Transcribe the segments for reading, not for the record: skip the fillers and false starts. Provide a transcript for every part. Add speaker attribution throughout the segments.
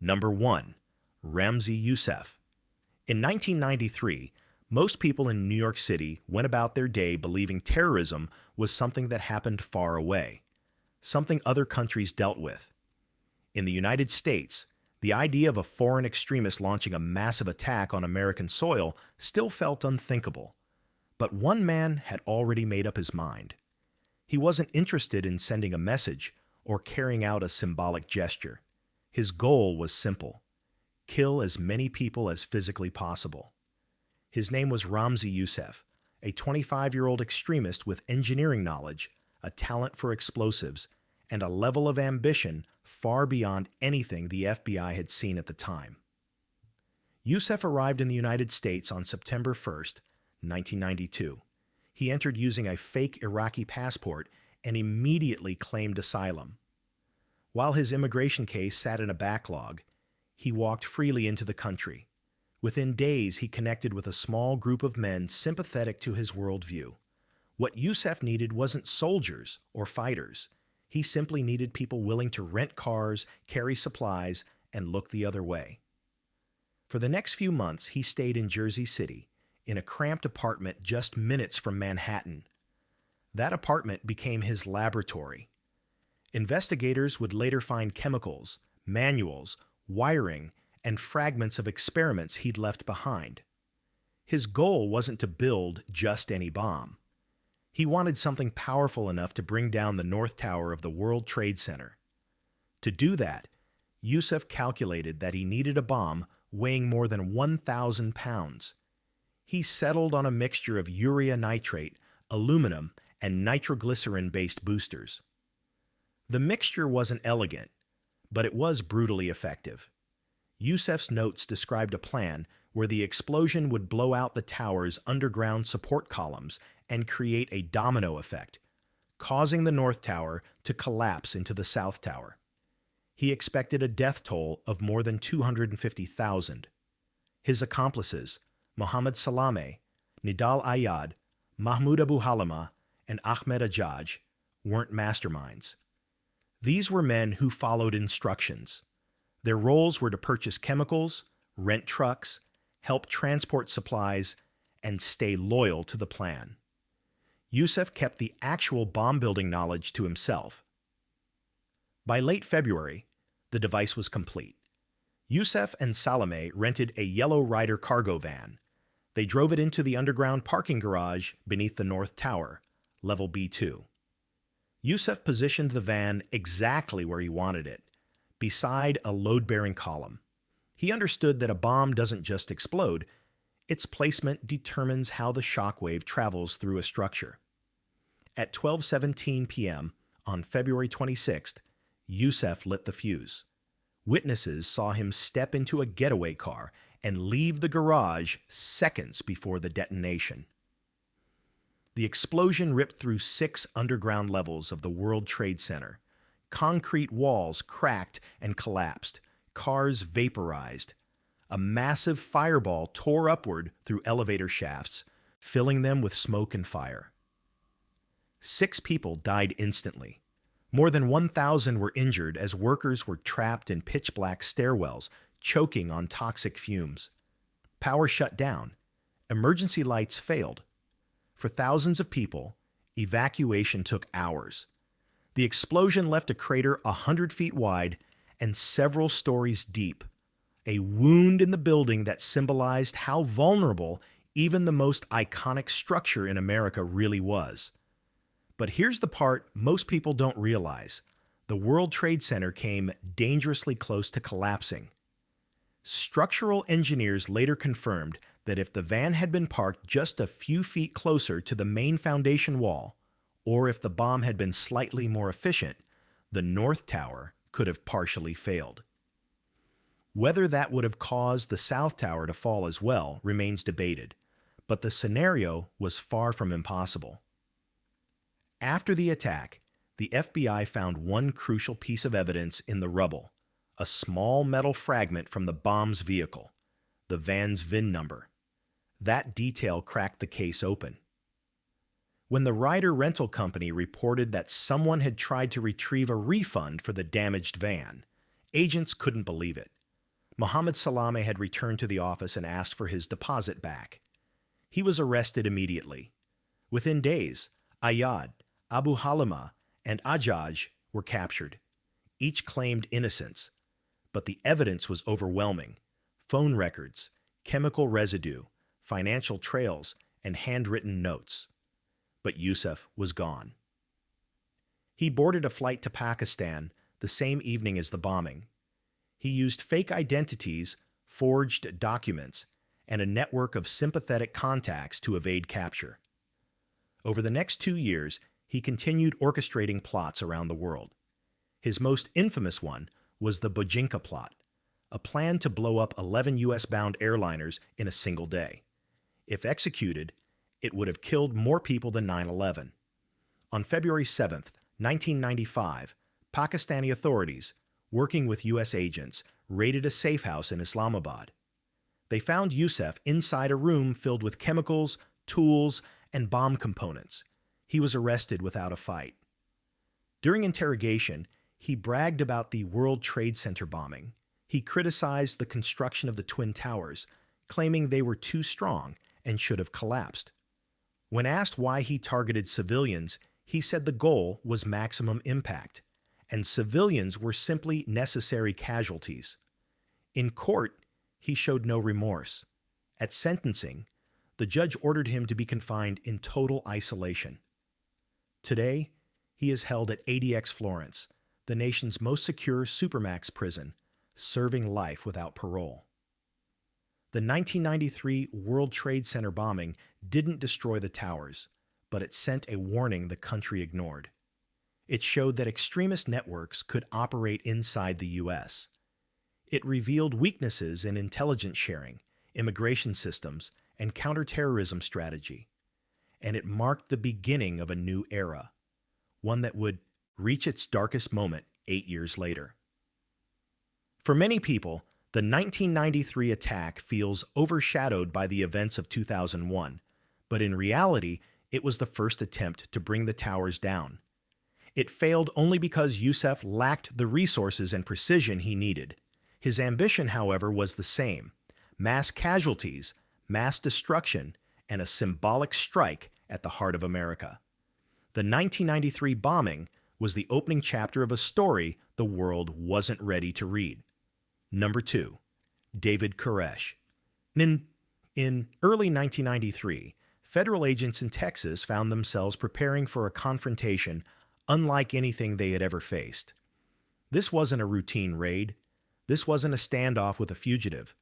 Speaker 1: Number 1. Ramzi Youssef. In 1993, most people in New York City went about their day believing terrorism was something that happened far away, something other countries dealt with. In the United States, the idea of a foreign extremist launching a massive attack on American soil still felt unthinkable. But one man had already made up his mind. He wasn't interested in sending a message or carrying out a symbolic gesture. His goal was simple: kill as many people as physically possible. His name was Ramzi Youssef, a 25-year-old extremist with engineering knowledge, a talent for explosives, and a level of ambition far beyond anything the FBI had seen at the time. Youssef arrived in the United States on September 1st, 1992. He entered using a fake Iraqi passport and immediately claimed asylum. While his immigration case sat in a backlog, he walked freely into the country. Within days, he connected with a small group of men sympathetic to his worldview. What Youssef needed wasn't soldiers or fighters. He simply needed people willing to rent cars, carry supplies, and look the other way. For the next few months, he stayed in Jersey City, in a cramped apartment just minutes from Manhattan. That apartment became his laboratory. Investigators would later find chemicals, manuals, wiring, and fragments of experiments he'd left behind. His goal wasn't to build just any bomb. He wanted something powerful enough to bring down the North Tower of the World Trade Center. To do that, Youssef calculated that he needed a bomb weighing more than 1,000 pounds. He settled on a mixture of urea nitrate, aluminum, and nitroglycerin-based boosters. The mixture wasn't elegant, but it was brutally effective. Youssef's notes described a plan where the explosion would blow out the tower's underground support columns and create a domino effect, causing the North Tower to collapse into the South Tower. He expected a death toll of more than 250,000. His accomplices, Mohammed Salameh, Nidal Ayad, Mahmoud Abu Halima, and Ahmed Ajaj, weren't masterminds. These were men who followed instructions. Their roles were to purchase chemicals, rent trucks, help transport supplies, and stay loyal to the plan. Youssef kept the actual bomb-building knowledge to himself. By late February, the device was complete. Youssef and Salameh rented a yellow Ryder cargo van. They drove it into the underground parking garage beneath the North Tower, level B2. Youssef positioned the van exactly where he wanted it, beside a load-bearing column. He understood that a bomb doesn't just explode, its placement determines how the shockwave travels through a structure. At 12:17 p.m. on February 26th, Youssef lit the fuse. Witnesses saw him step into a getaway car and leave the garage seconds before the detonation. The explosion ripped through 6 underground levels of the World Trade Center. Concrete walls cracked and collapsed. Cars vaporized. A massive fireball tore upward through elevator shafts, filling them with smoke and fire. 6 people died instantly. More than 1,000 were injured as workers were trapped in pitch-black stairwells, choking on toxic fumes. Power shut down. Emergency lights failed. For thousands of people, evacuation took hours. The explosion left a crater 100 feet wide and several stories deep, a wound in the building that symbolized how vulnerable even the most iconic structure in America really was. But here's the part most people don't realize. The World Trade Center came dangerously close to collapsing. Structural engineers later confirmed that if the van had been parked just a few feet closer to the main foundation wall, or if the bomb had been slightly more efficient, the North Tower could have partially failed. Whether that would have caused the South Tower to fall as well remains debated, but the scenario was far from impossible. After the attack, the FBI found one crucial piece of evidence in the rubble, a small metal fragment from the bomb's vehicle, the van's VIN number. That detail cracked the case open. When the Ryder rental company reported that someone had tried to retrieve a refund for the damaged van, agents couldn't believe it. Mohammed Salame had returned to the office and asked for his deposit back. He was arrested immediately. Within days, Ayad, Abu Halima, and Ajaj were captured. Each claimed innocence, but the evidence was overwhelming. Phone records, chemical residue, financial trails, and handwritten notes. But Yusuf was gone. He boarded a flight to Pakistan the same evening as the bombing. He used fake identities, forged documents, and a network of sympathetic contacts to evade capture. Over the next 2 years, he continued orchestrating plots around the world. His most infamous one was the Bojinka plot, a plan to blow up 11 U.S.-bound airliners in a single day. If executed, it would have killed more people than 9/11. On February 7, 1995, Pakistani authorities, working with U.S. agents, raided a safe house in Islamabad. They found Yusuf inside a room filled with chemicals, tools, and bomb components. He was arrested without a fight. During interrogation, he bragged about the World Trade Center bombing. He criticized the construction of the Twin Towers, claiming they were too strong and should have collapsed. When asked why he targeted civilians, he said the goal was maximum impact, and civilians were simply necessary casualties. In court, he showed no remorse. At sentencing, the judge ordered him to be confined in total isolation. Today, he is held at ADX Florence, the nation's most secure supermax prison, serving life without parole. The 1993 World Trade Center bombing didn't destroy the towers, but it sent a warning the country ignored. It showed that extremist networks could operate inside the U.S. It revealed weaknesses in intelligence sharing, immigration systems, and counterterrorism strategy. And it marked the beginning of a new era, one that would reach its darkest moment 8 years later. For many people, the 1993 attack feels overshadowed by the events of 2001, but in reality, it was the first attempt to bring the towers down. It failed only because Yusuf lacked the resources and precision he needed. His ambition, however, was the same: mass casualties, mass destruction, and a symbolic strike at the heart of America. The 1993 bombing was the opening chapter of a story the world wasn't ready to read. Number 2, David Koresh. In early 1993, federal agents in Texas found themselves preparing for a confrontation unlike anything they had ever faced. This wasn't a routine raid. This wasn't a standoff with a fugitive.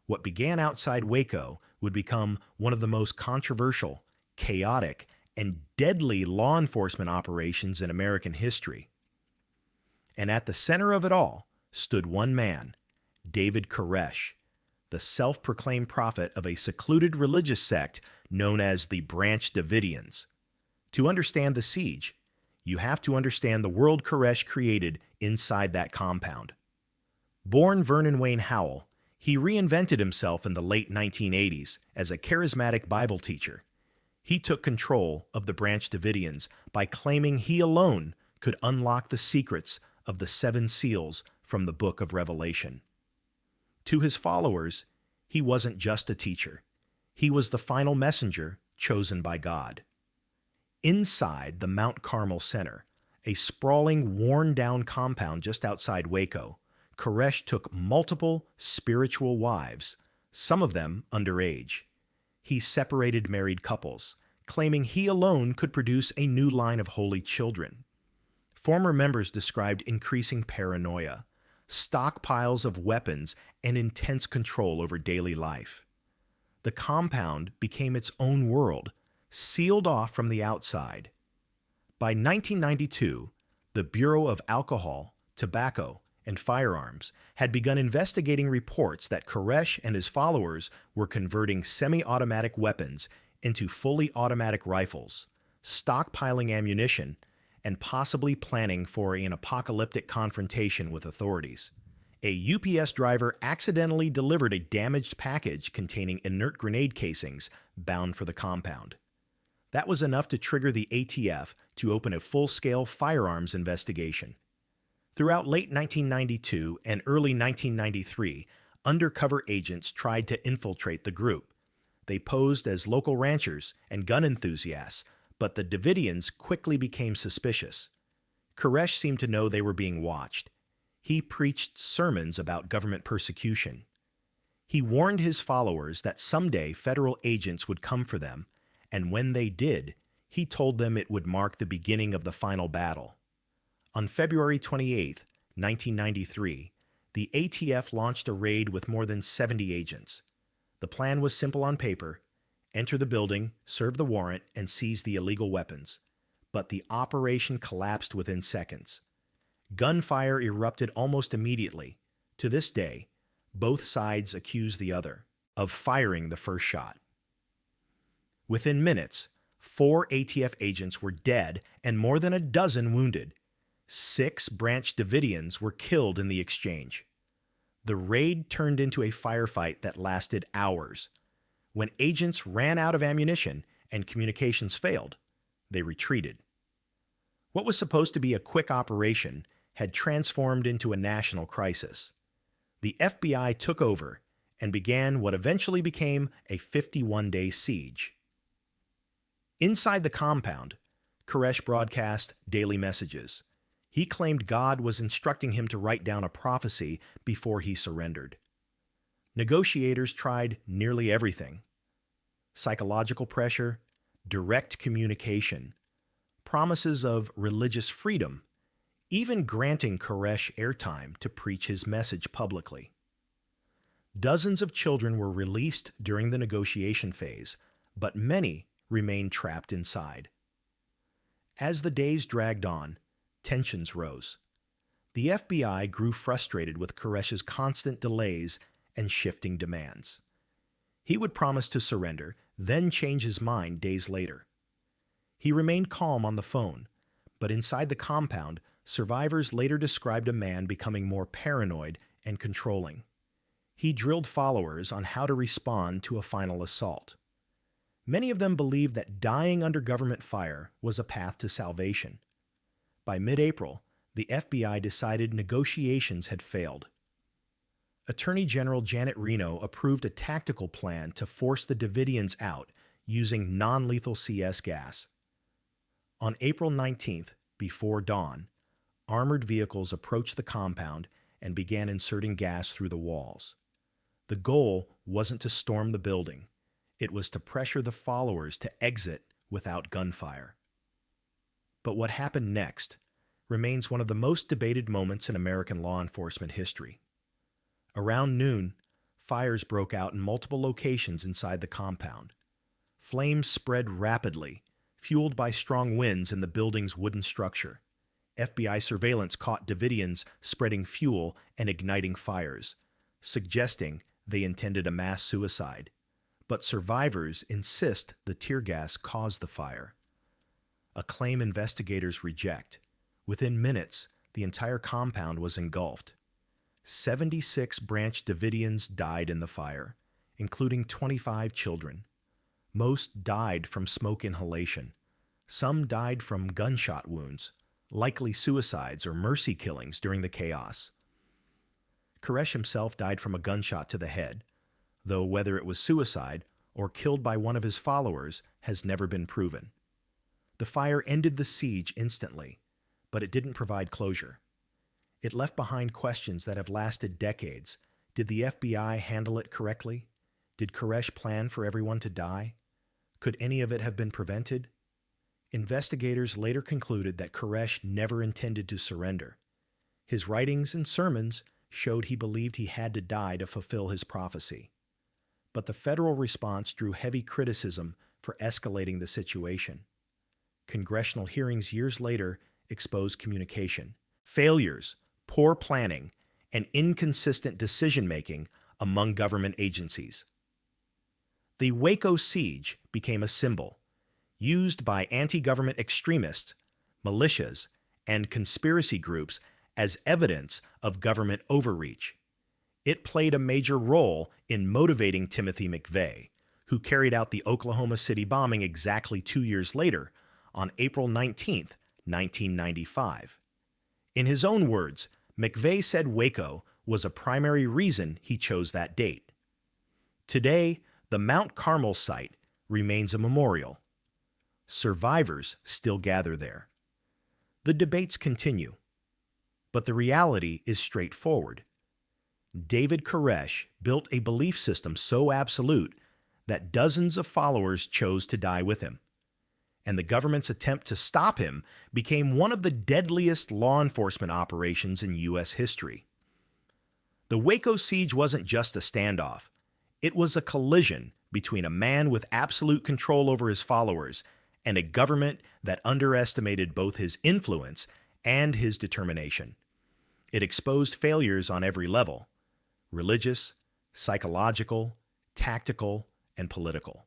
Speaker 1: What began outside Waco would become one of the most controversial, chaotic, and deadly law enforcement operations in American history. And at the center of it all stood one man, David Koresh, the self-proclaimed prophet of a secluded religious sect known as the Branch Davidians. To understand the siege, you have to understand the world Koresh created inside that compound. Born Vernon Wayne Howell, he reinvented himself in the late 1980s as a charismatic Bible teacher. He took control of the Branch Davidians by claiming he alone could unlock the secrets of the 7 seals from the book of Revelation. To his followers, he wasn't just a teacher. He was the final messenger chosen by God. Inside the Mount Carmel Center, a sprawling, worn-down compound just outside Waco, Koresh took multiple spiritual wives, some of them underage. He separated married couples, claiming he alone could produce a new line of holy children. Former members described increasing paranoia, stockpiles of weapons, and intense control over daily life. The compound became its own world, sealed off from the outside. By 1992, the Bureau of Alcohol, Tobacco, and Firearms had begun investigating reports that Koresh and his followers were converting semi-automatic weapons into fully automatic rifles, stockpiling ammunition, and possibly planning for an apocalyptic confrontation with authorities. A UPS driver accidentally delivered a damaged package containing inert grenade casings bound for the compound. That was enough to trigger the ATF to open a full-scale firearms investigation. Throughout late 1992 and early 1993, undercover agents tried to infiltrate the group. They posed as local ranchers and gun enthusiasts, but the Davidians quickly became suspicious. Koresh seemed to know they were being watched. He preached sermons about government persecution. He warned his followers that someday federal agents would come for them, and when they did, he told them it would mark the beginning of the final battle. On February 28, 1993, the ATF launched a raid with more than 70 agents. The plan was simple on paper: enter the building, serve the warrant, and seize the illegal weapons. But the operation collapsed within seconds. Gunfire erupted almost immediately. To this day, both sides accuse the other of firing the first shot. Within minutes, 4 ATF agents were dead and more than a dozen wounded. 6 Branch Davidians were killed in the exchange. The raid turned into a firefight that lasted hours. When agents ran out of ammunition and communications failed, they retreated. What was supposed to be a quick operation had transformed into a national crisis. The FBI took over and began what eventually became a 51-day siege. Inside the compound, Koresh broadcast daily messages. He claimed God was instructing him to write down a prophecy before he surrendered. Negotiators tried nearly everything: psychological pressure, direct communication, promises of religious freedom, even granting Koresh airtime to preach his message publicly. Dozens of children were released during the negotiation phase, but many remained trapped inside. As the days dragged on, tensions rose. The FBI grew frustrated with Koresh's constant delays and shifting demands. He would promise to surrender, then change his mind days later. He remained calm on the phone, but inside the compound, survivors later described a man becoming more paranoid and controlling. He drilled followers on how to respond to a final assault. Many of them believed that dying under government fire was a path to salvation. By mid-April, the FBI decided negotiations had failed. Attorney General Janet Reno approved a tactical plan to force the Davidians out using non-lethal CS gas. On April 19th, before dawn, armored vehicles approached the compound and began inserting gas through the walls. The goal wasn't to storm the building. It was to pressure the followers to exit without gunfire. But what happened next remains one of the most debated moments in American law enforcement history. Around noon, fires broke out in multiple locations inside the compound. Flames spread rapidly, fueled by strong winds in the building's wooden structure. FBI surveillance caught Davidians spreading fuel and igniting fires, suggesting they intended a mass suicide. But survivors insist the tear gas caused the fire, a claim investigators reject. Within minutes, the entire compound was engulfed. 76 Branch Davidians died in the fire, including 25 children. Most died from smoke inhalation. Some died from gunshot wounds, likely suicides or mercy killings during the chaos. Koresh himself died from a gunshot to the head, though whether it was suicide or killed by one of his followers has never been proven. The fire ended the siege instantly, but it didn't provide closure. It left behind questions that have lasted decades. Did the FBI handle it correctly? Did Koresh plan for everyone to die? Could any of it have been prevented? Investigators later concluded that Koresh never intended to surrender. His writings and sermons showed he believed he had to die to fulfill his prophecy. But the federal response drew heavy criticism for escalating the situation. Congressional hearings years later exposed communication, failures, poor planning, and inconsistent decision-making among government agencies. The Waco siege became a symbol, used by anti-government extremists, militias, and conspiracy groups as evidence of government overreach. It played a major role in motivating Timothy McVeigh, who carried out the Oklahoma City bombing exactly 2 years later, on April 19, 1995. In his own words, McVeigh said Waco was a primary reason he chose that date. Today, the Mount Carmel site remains a memorial. Survivors still gather there. The debates continue, but the reality is straightforward. David Koresh built a belief system so absolute that dozens of followers chose to die with him, and the government's attempt to stop him became one of the deadliest law enforcement operations in U.S. history. The Waco siege wasn't just a standoff. It was a collision between a man with absolute control over his followers and a government that underestimated both his influence and his determination. It exposed failures on every level: religious, psychological, tactical, and political.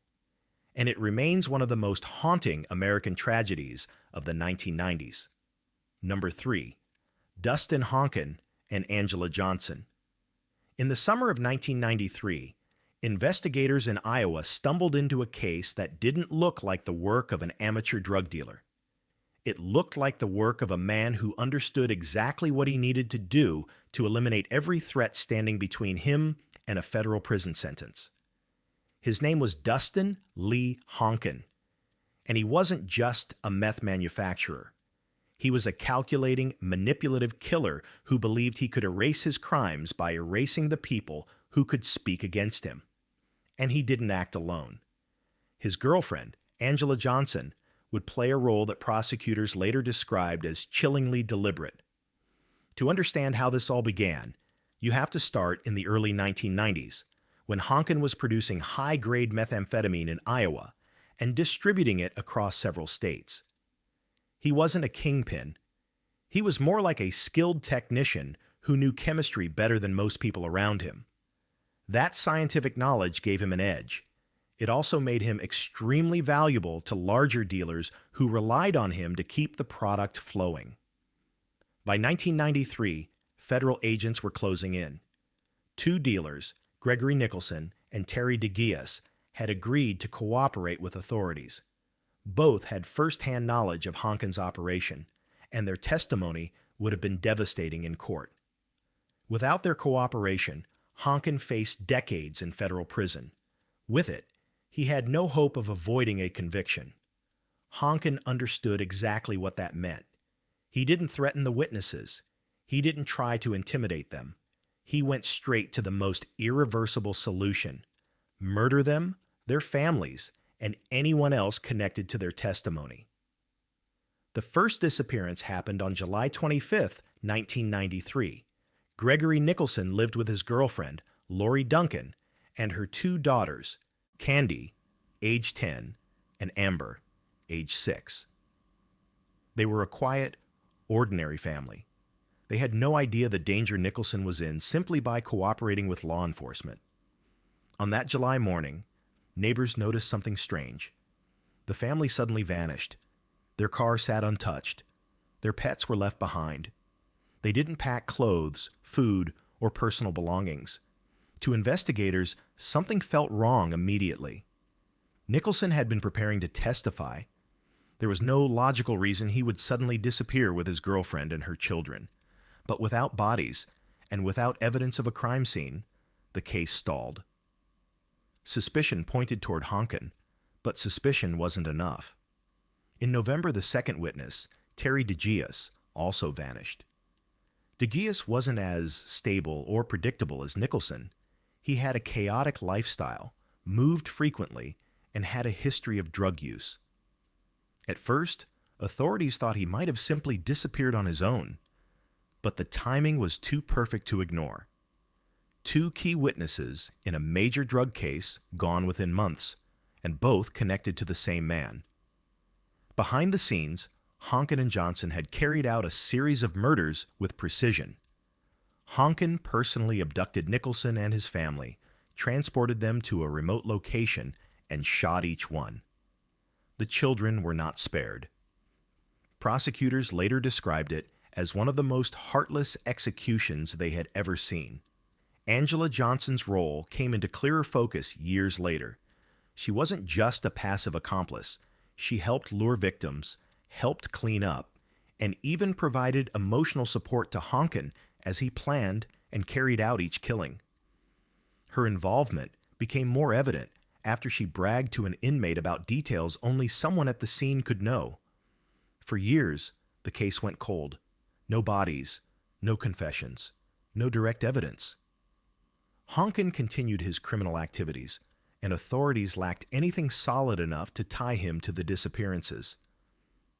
Speaker 1: And it remains one of the most haunting American tragedies of the 1990s. Number 3. Dustin Honken and Angela Johnson. In the summer of 1993, investigators in Iowa stumbled into a case that didn't look like the work of an amateur drug dealer. It looked like the work of a man who understood exactly what he needed to do to eliminate every threat standing between him and a federal prison sentence. His name was Dustin Lee Honken, and he wasn't just a meth manufacturer. He was a calculating, manipulative killer who believed he could erase his crimes by erasing the people who could speak against him. And he didn't act alone. His girlfriend, Angela Johnson, would play a role that prosecutors later described as chillingly deliberate. To understand how this all began, you have to start in the early 1990s, when Honken was producing high-grade methamphetamine in Iowa and distributing it across several states. He wasn't a kingpin. He was more like a skilled technician who knew chemistry better than most people around him. That scientific knowledge gave him an edge. It also made him extremely valuable to larger dealers who relied on him to keep the product flowing. By 1993, federal agents were closing in. Two dealers, Gregory Nicholson and Terry DeGias, had agreed to cooperate with authorities. Both had first-hand knowledge of Honken's operation, and their testimony would have been devastating in court. Without their cooperation, Honken faced decades in federal prison. With it, he had no hope of avoiding a conviction. Honken understood exactly what that meant. He didn't threaten the witnesses. He didn't try to intimidate them. He went straight to the most irreversible solution: murder them, their families, and anyone else connected to their testimony. The first disappearance happened on July 25, 1993. Gregory Nicholson lived with his girlfriend, Lori Duncan, and her two daughters, Candy, age 10, and Amber, age 6. They were a quiet, ordinary family. They had no idea the danger Nicholson was in simply by cooperating with law enforcement. On that July morning, neighbors noticed something strange. The family suddenly vanished. Their car sat untouched. Their pets were left behind. They didn't pack clothes, food, or personal belongings. To investigators, something felt wrong immediately. Nicholson had been preparing to testify. There was no logical reason he would suddenly disappear with his girlfriend and her children. But without bodies, and without evidence of a crime scene, the case stalled. Suspicion pointed toward Honken, but suspicion wasn't enough. In November, the second witness, Terry DeGias, also vanished. DeGias wasn't as stable or predictable as Nicholson. He had a chaotic lifestyle, moved frequently, and had a history of drug use. At first, authorities thought he might have simply disappeared on his own, but the timing was too perfect to ignore. Two key witnesses in a major drug case gone within months, and both connected to the same man. Behind the scenes, Honken and Johnson had carried out a series of murders with precision. Honken personally abducted Nicholson and his family, transported them to a remote location, and shot each one. The children were not spared. Prosecutors later described it as one of the most heartless executions they had ever seen. Angela Johnson's role came into clearer focus years later. She wasn't just a passive accomplice. She helped lure victims, helped clean up, and even provided emotional support to Honken as he planned and carried out each killing. Her involvement became more evident after she bragged to an inmate about details only someone at the scene could know. For years, the case went cold. No bodies, no confessions, no direct evidence. Honken continued his criminal activities, and authorities lacked anything solid enough to tie him to the disappearances.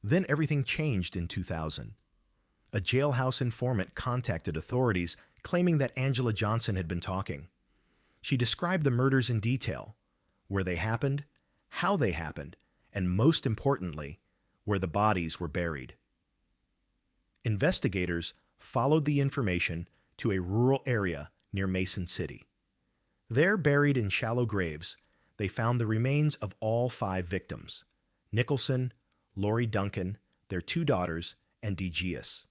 Speaker 1: Then everything changed in 2000. A jailhouse informant contacted authorities claiming that Angela Johnson had been talking. She described the murders in detail, where they happened, how they happened, and most importantly, where the bodies were buried. Investigators followed the information to a rural area near Mason City. There, buried in shallow graves, they found the remains of all 5 victims: Nicholson, Lori Duncan, their 2 daughters, and DeGius.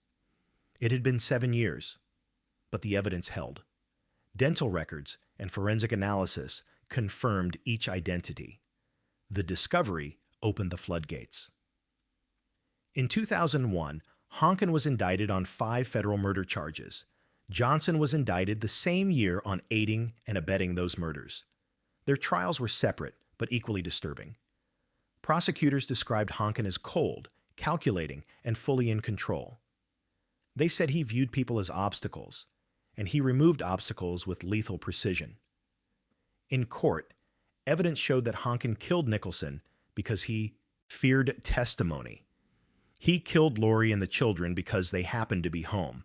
Speaker 1: It had been 7 years, but the evidence held. Dental records and forensic analysis confirmed each identity. The discovery opened the floodgates. In 2001, Honken was indicted on 5 federal murder charges. Johnson was indicted the same year on aiding and abetting those murders. Their trials were separate, but equally disturbing. Prosecutors described Honken as cold, calculating, and fully in control. They said he viewed people as obstacles, and he removed obstacles with lethal precision. In court, evidence showed that Honken killed Nicholson because he feared testimony. He killed Lori and the children because they happened to be home,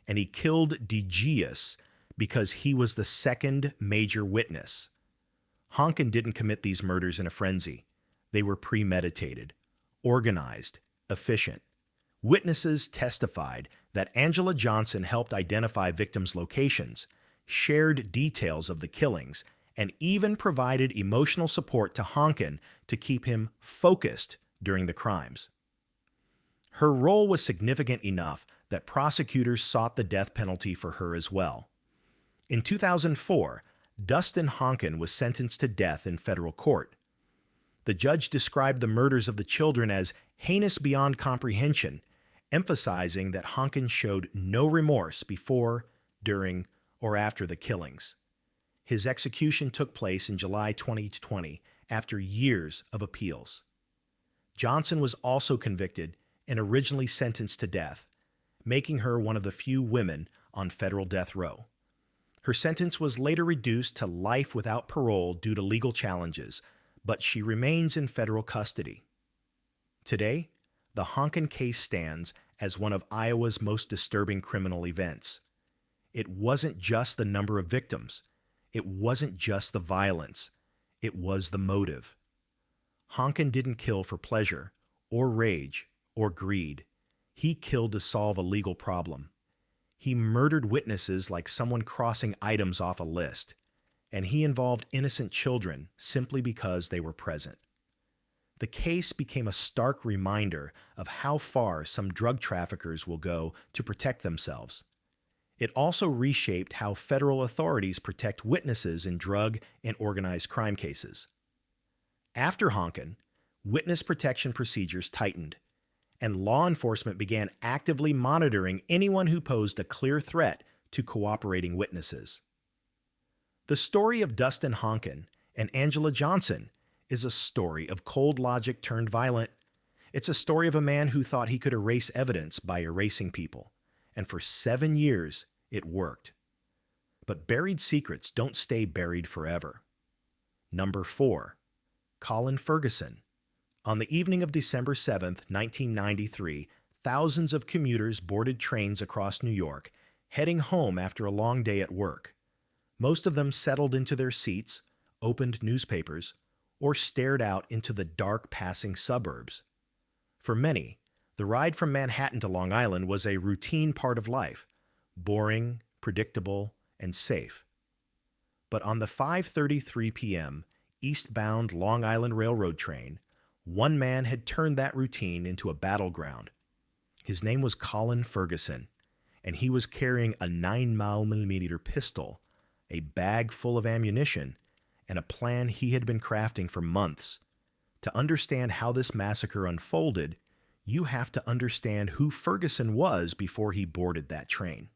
Speaker 1: and he killed DeGius because he was the second major witness. Honken didn't commit these murders in a frenzy. They were premeditated, organized, efficient. Witnesses testified that Angela Johnson helped identify victims' locations, shared details of the killings, and even provided emotional support to Honken to keep him focused during the crimes. Her role was significant enough that prosecutors sought the death penalty for her as well. In 2004, Dustin Honken was sentenced to death in federal court. The judge described the murders of the children as heinous beyond comprehension, emphasizing that Honken showed no remorse before, during, or after the killings. His execution took place in July 2020 after years of appeals. Johnson was also convicted and originally sentenced to death, making her one of the few women on federal death row. Her sentence was later reduced to life without parole due to legal challenges, but she remains in federal custody. Today, the Honken case stands as one of Iowa's most disturbing criminal events. It wasn't just the number of victims. It wasn't just the violence. It was the motive. Honken didn't kill for pleasure, or rage, or greed. He killed to solve a legal problem. He murdered witnesses like someone crossing items off a list, and he involved innocent children simply because they were present. The case became a stark reminder of how far some drug traffickers will go to protect themselves. It also reshaped how federal authorities protect witnesses in drug and organized crime cases. After Honken, witness protection procedures tightened, and law enforcement began actively monitoring anyone who posed a clear threat to cooperating witnesses. The story of Dustin Honken and Angela Johnson is a story of cold logic turned violent. It's a story of a man who thought he could erase evidence by erasing people, and for 7 years it worked. But buried secrets don't stay buried forever. Number 4. Colin Ferguson. On the evening of December 7, 1993, thousands of commuters boarded trains across New York, heading home after a long day at work. Most of them settled into their seats, opened newspapers, or stared out into the dark passing suburbs. For many, the ride from Manhattan to Long Island was a routine part of life, boring, predictable, and safe. But on the 5:33 p.m. eastbound Long Island Railroad train, one man had turned that routine into a battleground. His name was Colin Ferguson, and he was carrying a 9mm pistol, a bag full of ammunition, and a plan he had been crafting for months. To understand how this massacre unfolded, you have to understand who Ferguson was before he boarded that train.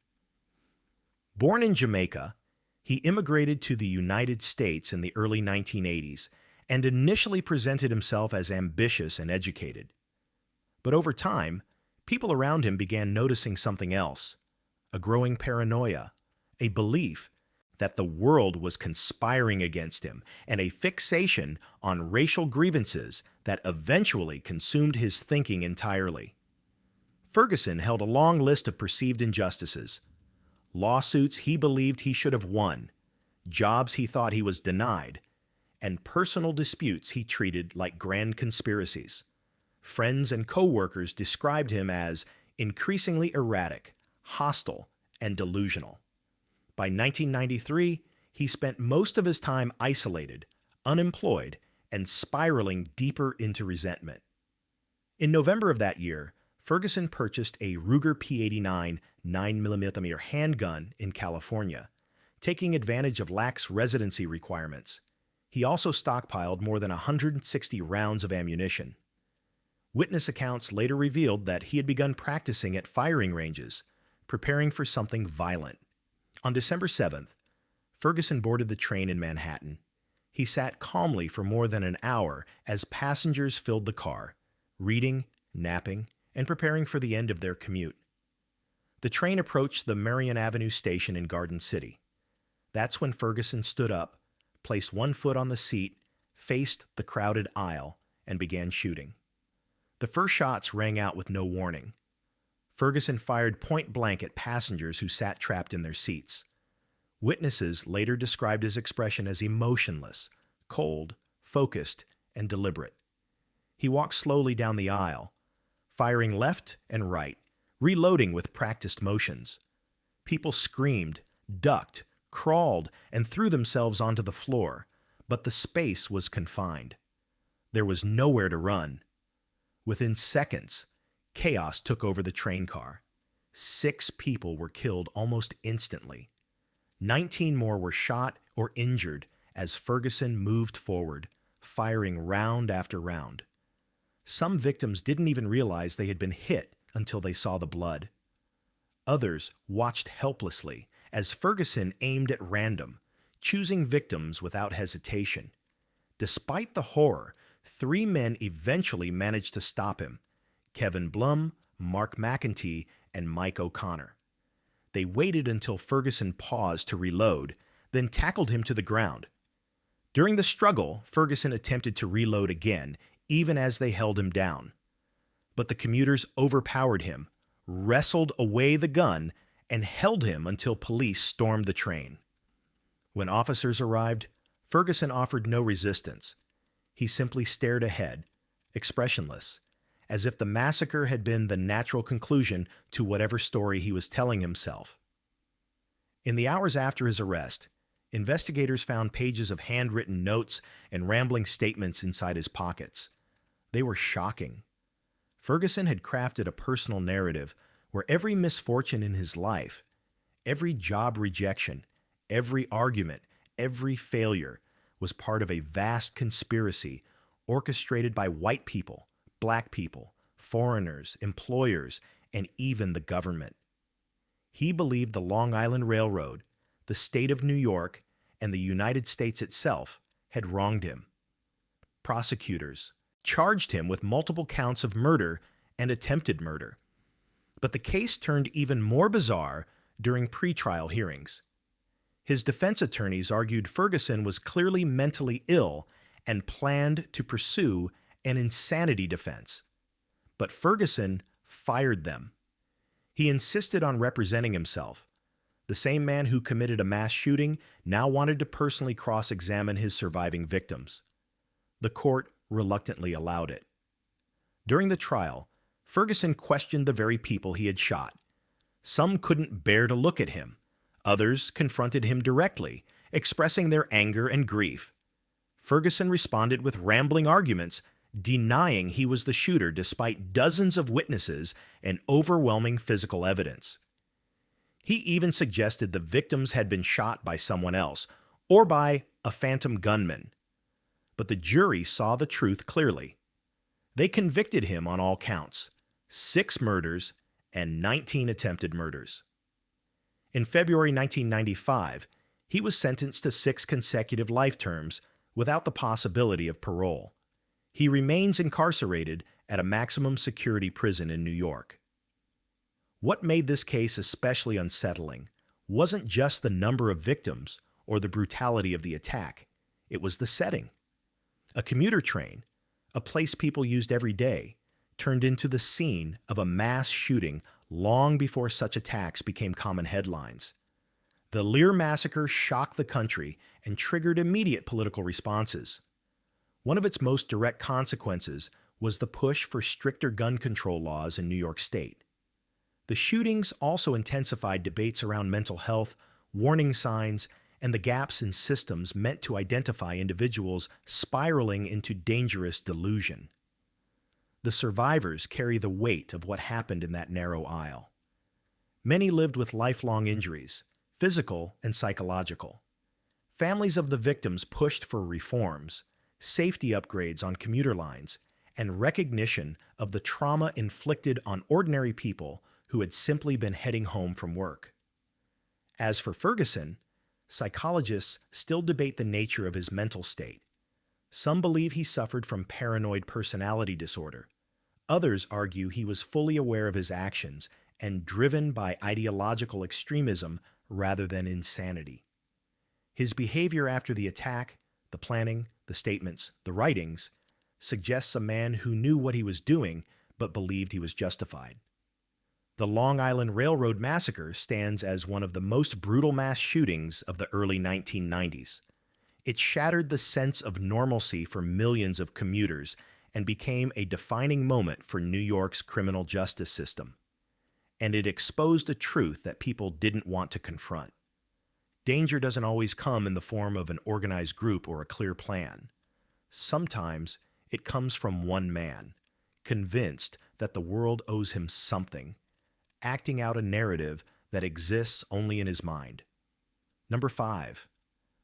Speaker 1: Born in Jamaica, he immigrated to the United States in the early 1980s and initially presented himself as ambitious and educated. But over time, people around him began noticing something else: a growing paranoia, a belief that the world was conspiring against him, and a fixation on racial grievances that eventually consumed his thinking entirely. Ferguson held a long list of perceived injustices: lawsuits he believed he should have won, jobs he thought he was denied, and personal disputes he treated like grand conspiracies. Friends and co-workers described him as increasingly erratic, hostile, and delusional. By 1993, he spent most of his time isolated, unemployed, and spiraling deeper into resentment. In November of that year, Ferguson purchased a Ruger P89 9mm handgun in California, taking advantage of lax residency requirements. He also stockpiled more than 160 rounds of ammunition. Witness accounts later revealed that he had begun practicing at firing ranges, preparing for something violent. On December 7th, Ferguson boarded the train in Manhattan. He sat calmly for more than an hour as passengers filled the car, reading, napping, and preparing for the end of their commute. The train approached the Marion Avenue station in Garden City. That's when Ferguson stood up, placed one foot on the seat, faced the crowded aisle, and began shooting. The first shots rang out with no warning. Ferguson fired point blank at passengers who sat trapped in their seats. Witnesses later described his expression as emotionless, cold, focused, and deliberate. He walked slowly down the aisle, firing left and right, reloading with practiced motions. People screamed, ducked, crawled, and threw themselves onto the floor, but the space was confined. There was nowhere to run. Within seconds, chaos took over the train car. 6 people were killed almost instantly. 19 more were shot or injured as Ferguson moved forward, firing round after round. Some victims didn't even realize they had been hit until they saw the blood. Others watched helplessly as Ferguson aimed at random, choosing victims without hesitation. Despite the horror, 3 men eventually managed to stop him: Kevin Blum, Mark McEntee, and Mike O'Connor. They waited until Ferguson paused to reload, then tackled him to the ground. During the struggle, Ferguson attempted to reload again, even as they held him down. But the commuters overpowered him, wrestled away the gun, and held him until police stormed the train. When officers arrived, Ferguson offered no resistance. He simply stared ahead, expressionless, as if the massacre had been the natural conclusion to whatever story he was telling himself. In the hours after his arrest, investigators found pages of handwritten notes and rambling statements inside his pockets. They were shocking. Ferguson had crafted a personal narrative where every misfortune in his life, every job rejection, every argument, every failure was part of a vast conspiracy orchestrated by white people, black people, foreigners, employers, and even the government. He believed the Long Island Railroad, the state of New York, and the United States itself had wronged him. Prosecutors charged him with multiple counts of murder and attempted murder. But the case turned even more bizarre during pretrial hearings. His defense attorneys argued Ferguson was clearly mentally ill and planned to pursue an insanity defense. But Ferguson fired them. He insisted on representing himself. The same man who committed a mass shooting now wanted to personally cross-examine his surviving victims. The court reluctantly allowed it. During the trial, Ferguson questioned the very people he had shot. Some couldn't bear to look at him. Others confronted him directly, expressing their anger and grief. Ferguson responded with rambling arguments, denying he was the shooter despite dozens of witnesses and overwhelming physical evidence. He even suggested the victims had been shot by someone else, or by a phantom gunman. But the jury saw the truth clearly. They convicted him on all counts: 6 murders and 19 attempted murders. In February 1995, he was sentenced to 6 consecutive life terms without the possibility of parole. He remains incarcerated at a maximum security prison in New York. What made this case especially unsettling wasn't just the number of victims or the brutality of the attack, it was the setting. A commuter train, a place people used every day, turned into the scene of a mass shooting long before such attacks became common headlines. The Lear massacre shocked the country and triggered immediate political responses. One of its most direct consequences was the push for stricter gun control laws in New York State. The shootings also intensified debates around mental health, warning signs, and the gaps in systems meant to identify individuals spiraling into dangerous delusion. The survivors carry the weight of what happened in that narrow aisle. Many lived with lifelong injuries, physical and psychological. Families of the victims pushed for reforms, safety upgrades on commuter lines, and recognition of the trauma inflicted on ordinary people who had simply been heading home from work. As for Ferguson, psychologists still debate the nature of his mental state. Some believe he suffered from paranoid personality disorder. Others argue he was fully aware of his actions and driven by ideological extremism rather than insanity. His behavior after the attack, the planning, the statements, the writings, suggests a man who knew what he was doing but believed he was justified. The Long Island Railroad Massacre stands as one of the most brutal mass shootings of the early 1990s. It shattered the sense of normalcy for millions of commuters and became a defining moment for New York's criminal justice system. And it exposed a truth that people didn't want to confront. Danger doesn't always come in the form of an organized group or a clear plan. Sometimes it comes from one man, convinced that the world owes him something, acting out a narrative that exists only in his mind. Number 5.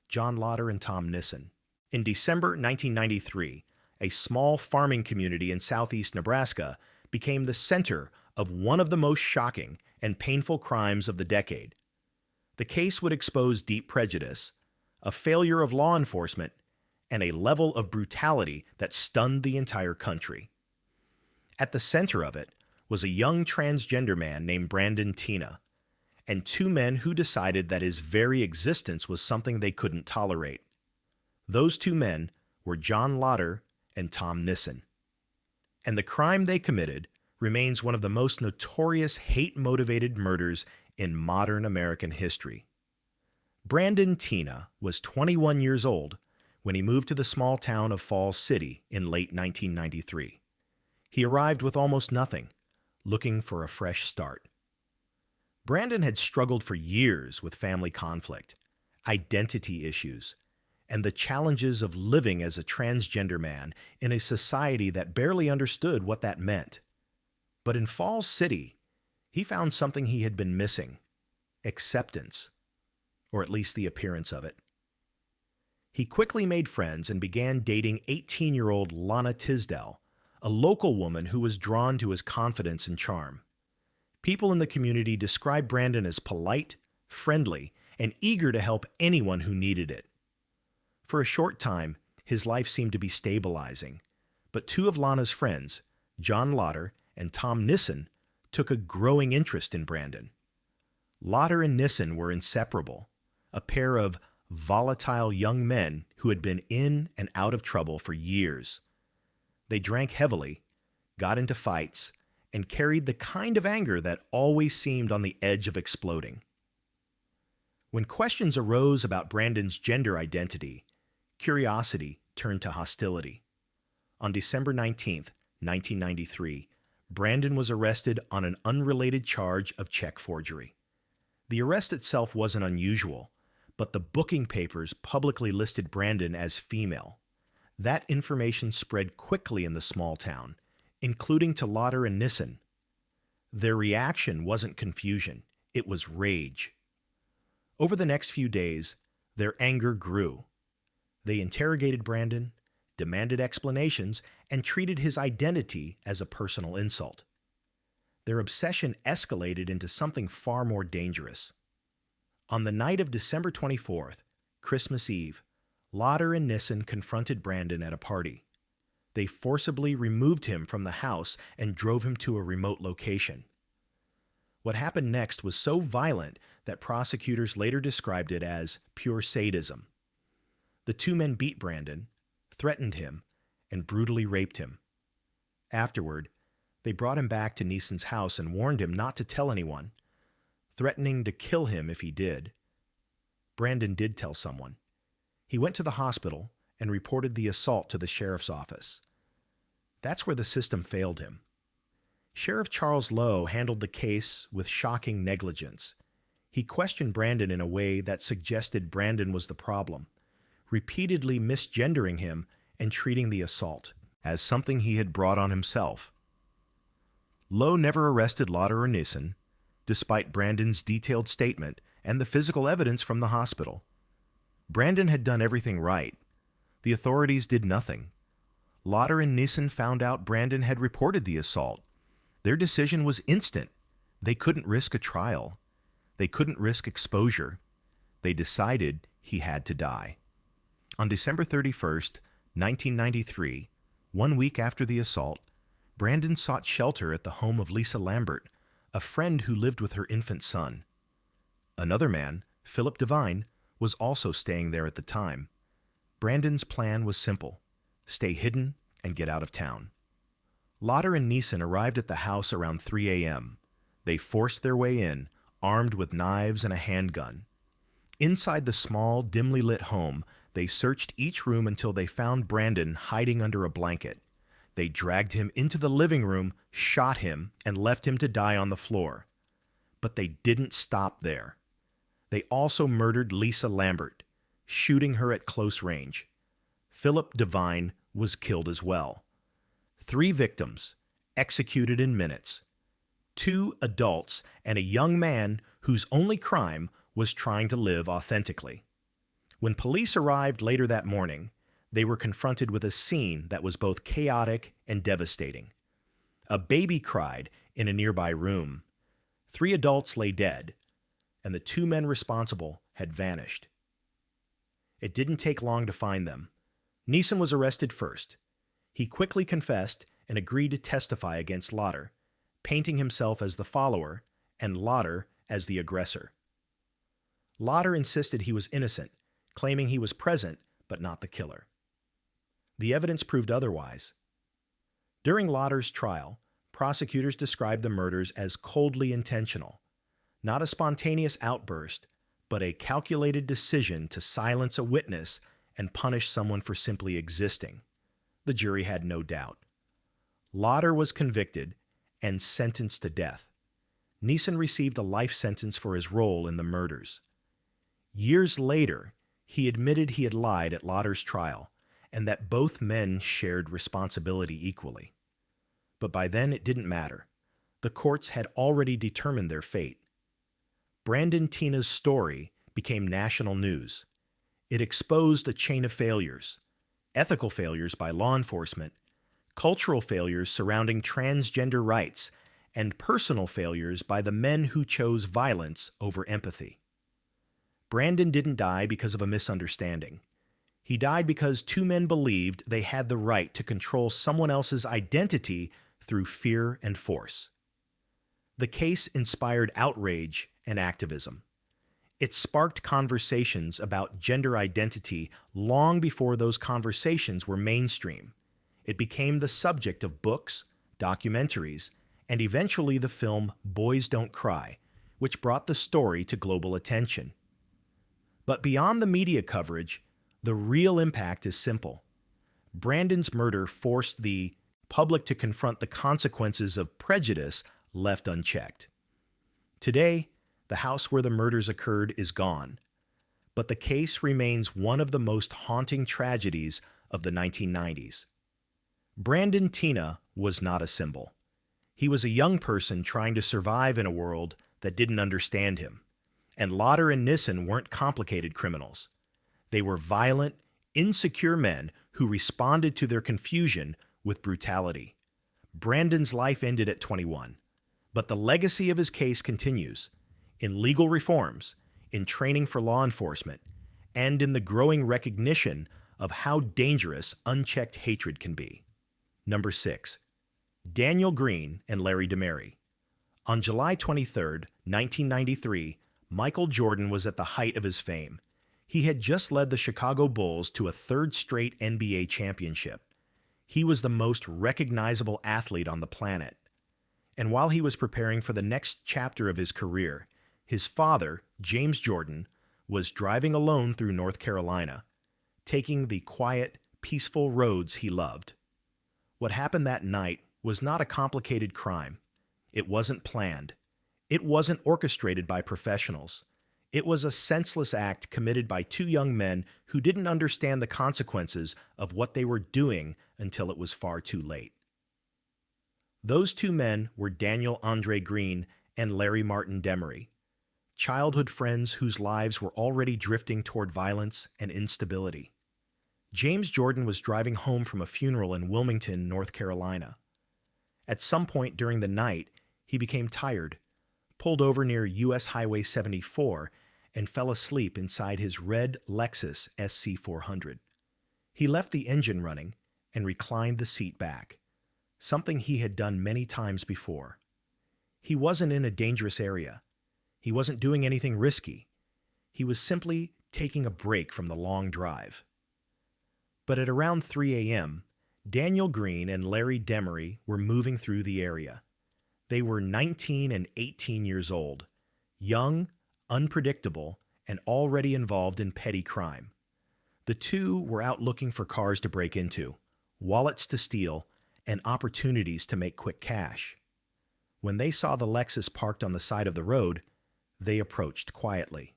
Speaker 1: John Lotter and Tom Nissen. In December 1993, a small farming community in southeast Nebraska became the center of one of the most shocking and painful crimes of the decade. The case would expose deep prejudice, a failure of law enforcement, and a level of brutality that stunned the entire country. At the center of it was a young transgender man named Brandon Teena, and 2 men who decided that his very existence was something they couldn't tolerate. Those 2 men were John Lotter and Tom Nissen. And the crime they committed remains one of the most notorious hate-motivated murders in modern American history. Brandon Teena was 21 years old when he moved to the small town of Falls City in late 1993. He arrived with almost nothing, looking for a fresh start. Brandon had struggled for years with family conflict, identity issues, and the challenges of living as a transgender man in a society that barely understood what that meant. But in Falls City, he found something he had been missing: acceptance, or at least the appearance of it. He quickly made friends and began dating 18-year-old Lana Tisdale, a local woman who was drawn to his confidence and charm. People in the community described Brandon as polite, friendly, and eager to help anyone who needed it. For a short time, his life seemed to be stabilizing, but 2 of Lana's friends, John Lotter and Tom Nissen, took a growing interest in Brandon. Lotter and Nissen were inseparable, a pair of volatile young men who had been in and out of trouble for years. They drank heavily, got into fights, and carried the kind of anger that always seemed on the edge of exploding. When questions arose about Brandon's gender identity, curiosity turned to hostility. On December 19, 1993, Brandon was arrested on an unrelated charge of check forgery. The arrest itself wasn't unusual, but the booking papers publicly listed Brandon as female. That information spread quickly in the small town, including to Lotter and Nissen. Their reaction wasn't confusion, it was rage. Over the next few days, their anger grew. They interrogated Brandon, demanded explanations, and treated his identity as a personal insult. Their obsession escalated into something far more dangerous. On the night of December 24th, Christmas Eve, Lauder and Nissen confronted Brandon at a party. They forcibly removed him from the house and drove him to a remote location. What happened next was so violent that prosecutors later described it as pure sadism. The two men beat Brandon, threatened him, and brutally raped him. Afterward, they brought him back to Nissen's house and warned him not to tell anyone, threatening to kill him if he did. Brandon did tell someone. He went to the hospital and reported the assault to the sheriff's office. That's where the system failed him. Sheriff Charles Lowe handled the case with shocking negligence. He questioned Brandon in a way that suggested Brandon was the problem, repeatedly misgendering him and treating the assault as something he had brought on himself. Lowe never arrested Lauder or Nissen, despite Brandon's detailed statement and the physical evidence from the hospital. Brandon had done everything right. The authorities did nothing. Lauder and Nissen found out Brandon had reported the assault. Their decision was instant. They couldn't risk a trial. They couldn't risk exposure. They decided he had to die. On December 31st, 1993, 1 week after the assault, Brandon sought shelter at the home of Lisa Lambert, a friend who lived with her infant son. Another man, Philip Devine, was also staying there at the time. Brandon's plan was simple: stay hidden and get out of town. Lauder and Nissen arrived at the house around 3 a.m. They forced their way in, armed with knives and a handgun. Inside the small, dimly lit home, they searched each room until they found Brandon hiding under a blanket. They dragged him into the living room, shot him, and left him to die on the floor. But they didn't stop there. They also murdered Lisa Lambert, shooting her at close range. Philip Devine was killed as well. 3 victims, executed in minutes. 2 adults and a young man whose only crime was trying to live authentically. When police arrived later that morning, they were confronted with a scene that was both chaotic and devastating. A baby cried in a nearby room. 3 adults lay dead, and the 2 men responsible had vanished. It didn't take long to find them. Nissen was arrested first. He quickly confessed and agreed to testify against Lauder, painting himself as the follower and Lauder as the aggressor. Lauder insisted he was innocent, claiming he was present but not the killer. The evidence proved otherwise. During Lauder's trial, prosecutors described the murders as coldly intentional, not a spontaneous outburst, but a calculated decision to silence a witness and punish someone for simply existing. The jury had no doubt. Lauder was convicted and sentenced to death. Nissen received a life sentence for his role in the murders. Years later, he admitted he had lied at Lauder's trial and that both men shared responsibility equally. But by then it didn't matter. The courts had already determined their fate. Brandon Tina's story became national news. It exposed a chain of failures: ethical failures by law enforcement, cultural failures surrounding transgender rights, and personal failures by the men who chose violence over empathy. Brandon didn't die because of a misunderstanding. He died because 2 men believed they had the right to control someone else's identity through fear and force. The case inspired outrage and activism. It sparked conversations about gender identity long before those conversations were mainstream. It became the subject of books, documentaries, and eventually the film Boys Don't Cry, which brought the story to global attention. But beyond the media coverage, the real impact is simple. Brandon's murder forced the public to confront the consequences of prejudice left unchecked. Today, the house where the murders occurred is gone, but the case remains one of the most haunting tragedies of the 1990s. Brandon Tina was not a symbol. He was a young person trying to survive in a world that didn't understand him. And Lauder and Nissen weren't complicated criminals. They were violent, insecure men who responded to their confusion with brutality. Brandon's life ended at 21, but the legacy of his case continues in legal reforms, in training for law enforcement, and in the growing recognition of how dangerous unchecked hatred can be. Number 6. Daniel Green and Larry DeMary. On July 23, 1993, Michael Jordan was at the height of his fame. He had just led the Chicago Bulls to a third straight NBA championship. He was the most recognizable athlete on the planet. And while he was preparing for the next chapter of his career, his father, James Jordan, was driving alone through North Carolina, taking the quiet, peaceful roads he loved. What happened that night was not a complicated crime. It wasn't planned. It wasn't orchestrated by professionals. It was a senseless act committed by two young men who didn't understand the consequences of what they were doing until it was far too late. Those two men were Daniel Andre Green and Larry Martin Demery, childhood friends whose lives were already drifting toward violence and instability. James Jordan was driving home from a funeral in Wilmington, North Carolina. At some point during the night, he became tired, pulled over near U.S. Highway 74, and fell asleep inside his red Lexus SC400. He left the engine running and reclined the seat back, something he had done many times before. He wasn't in a dangerous area. He wasn't doing anything risky. He was simply taking a break from the long drive. But at around 3 a.m., Daniel Green and Larry Demery were moving through the area. They were 19 and 18 years old, young, unpredictable, and already involved in petty crime. The two were out looking for cars to break into, wallets to steal, and opportunities to make quick cash. When they saw the Lexus parked on the side of the road, they approached quietly.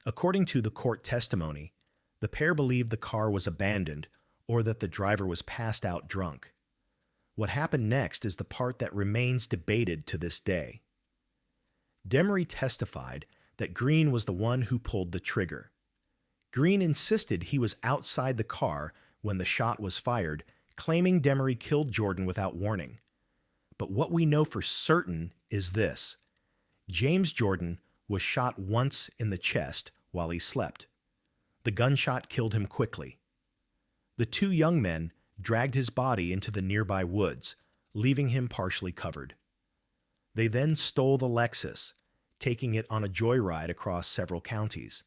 Speaker 1: According to the court testimony, the pair believed the car was abandoned or that the driver was passed out drunk. What happened next is the part that remains debated to this day. Demery testified that Green was the one who pulled the trigger. Green insisted he was outside the car when the shot was fired, claiming Demery killed Jordan without warning. But what we know for certain is this: James Jordan was shot once in the chest while he slept. The gunshot killed him quickly. The two young men dragged his body into the nearby woods, leaving him partially covered. They then stole the Lexus, taking it on a joyride across several counties.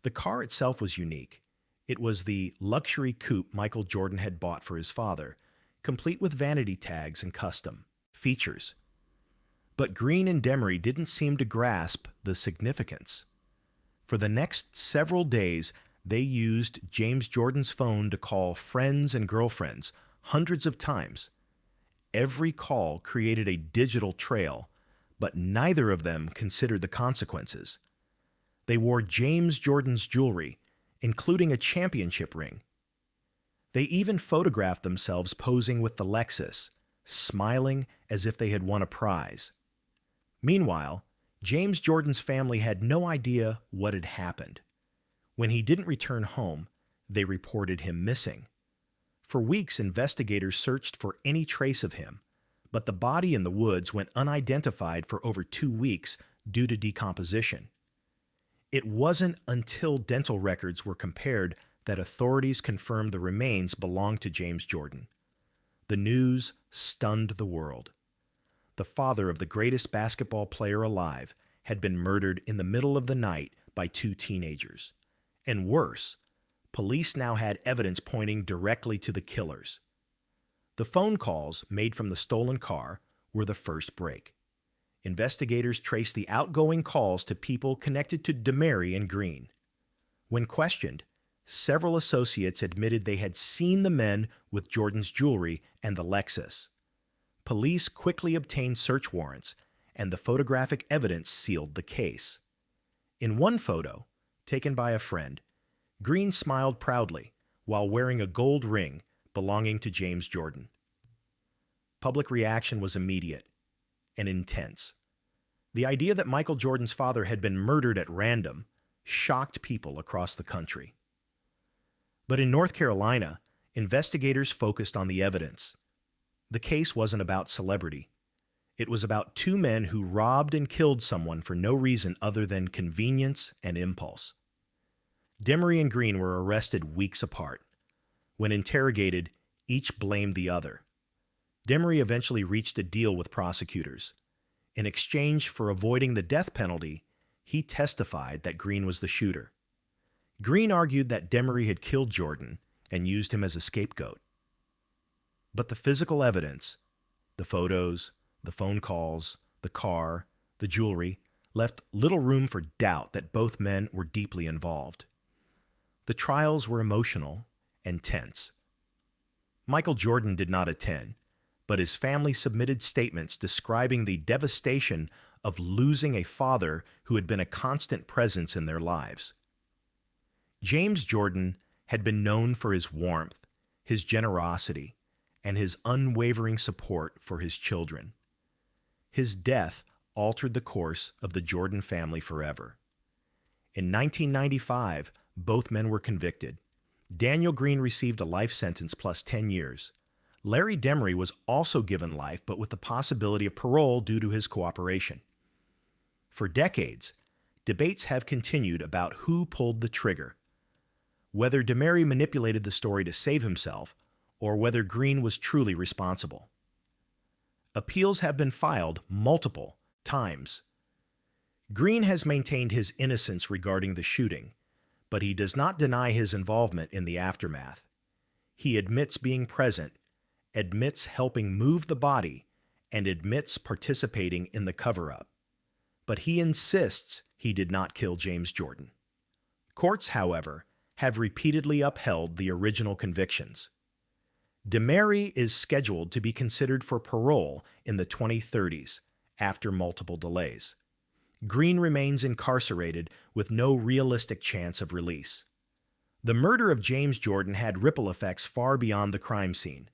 Speaker 1: The car itself was unique. It was the luxury coupe Michael Jordan had bought for his father, complete with vanity tags and custom features. But Green and Demery didn't seem to grasp the significance. For the next several days, they used James Jordan's phone to call friends and girlfriends hundreds of times. Every call created a digital trail, but neither of them considered the consequences. They wore James Jordan's jewelry, including a championship ring. They even photographed themselves posing with the Lexus, smiling as if they had won a prize. Meanwhile, James Jordan's family had no idea what had happened. When he didn't return home, they reported him missing. For weeks, investigators searched for any trace of him, but the body in the woods went unidentified for over 2 weeks due to decomposition. It wasn't until dental records were compared that authorities confirmed the remains belonged to James Jordan. The news stunned the world. The father of the greatest basketball player alive had been murdered in the middle of the night by 2 teenagers. And worse, police now had evidence pointing directly to the killers. The phone calls made from the stolen car were the first break. Investigators traced the outgoing calls to people connected to Demery and Green. When questioned, several associates admitted they had seen the men with Jordan's jewelry and the Lexus. Police quickly obtained search warrants, and the photographic evidence sealed the case. In one photo, taken by a friend, Green smiled proudly while wearing a gold ring belonging to James Jordan. Public reaction was immediate and intense. The idea that Michael Jordan's father had been murdered at random shocked people across the country. But in North Carolina, investigators focused on the evidence. The case wasn't about celebrity. It was about two men who robbed and killed someone for no reason other than convenience and impulse. Demery and Green were arrested weeks apart. When interrogated, each blamed the other. Demery eventually reached a deal with prosecutors. In exchange for avoiding the death penalty, he testified that Green was the shooter. Green argued that Demery had killed Jordan and used him as a scapegoat. But the physical evidence, the photos, the phone calls, the car, the jewelry, left little room for doubt that both men were deeply involved. The trials were emotional and tense. Michael Jordan did not attend, but his family submitted statements describing the devastation of losing a father who had been a constant presence in their lives. James Jordan had been known for his warmth, his generosity, and his unwavering support for his children. His death altered the course of the Jordan family forever. In 1995, both men were convicted. Daniel Green received a life sentence plus 10 years. Larry Demery was also given life, but with the possibility of parole due to his cooperation. For decades, debates have continued about who pulled the trigger, whether Demery manipulated the story to save himself, or whether Green was truly responsible. Appeals have been filed multiple times. Green has maintained his innocence regarding the shooting, but he does not deny his involvement in the aftermath. He admits being present, admits helping move the body, and admits participating in the cover-up. But he insists he did not kill James Jordan. Courts, however, have repeatedly upheld the original convictions. Demery is scheduled to be considered for parole in the 2030s after multiple delays. Green remains incarcerated with no realistic chance of release. The murder of James Jordan had ripple effects far beyond the crime scene.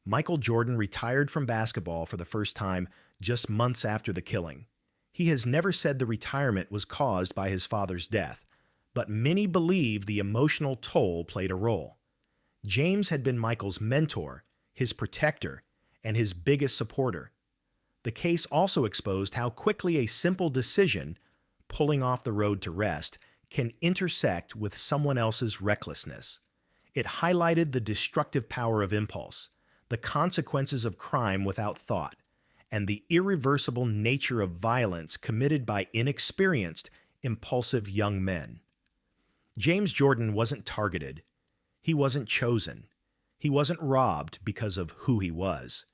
Speaker 1: Michael Jordan retired from basketball for the first time just months after the killing. He has never said the retirement was caused by his father's death, but many believe the emotional toll played a role. James had been Michael's mentor, his protector, and his biggest supporter. The case also exposed how quickly a simple decision, pulling off the road to rest, can intersect with someone else's recklessness. It highlighted the destructive power of impulse, the consequences of crime without thought, and the irreversible nature of violence committed by inexperienced, impulsive young men. James Jordan wasn't targeted. He wasn't chosen. He wasn't robbed because of who he was.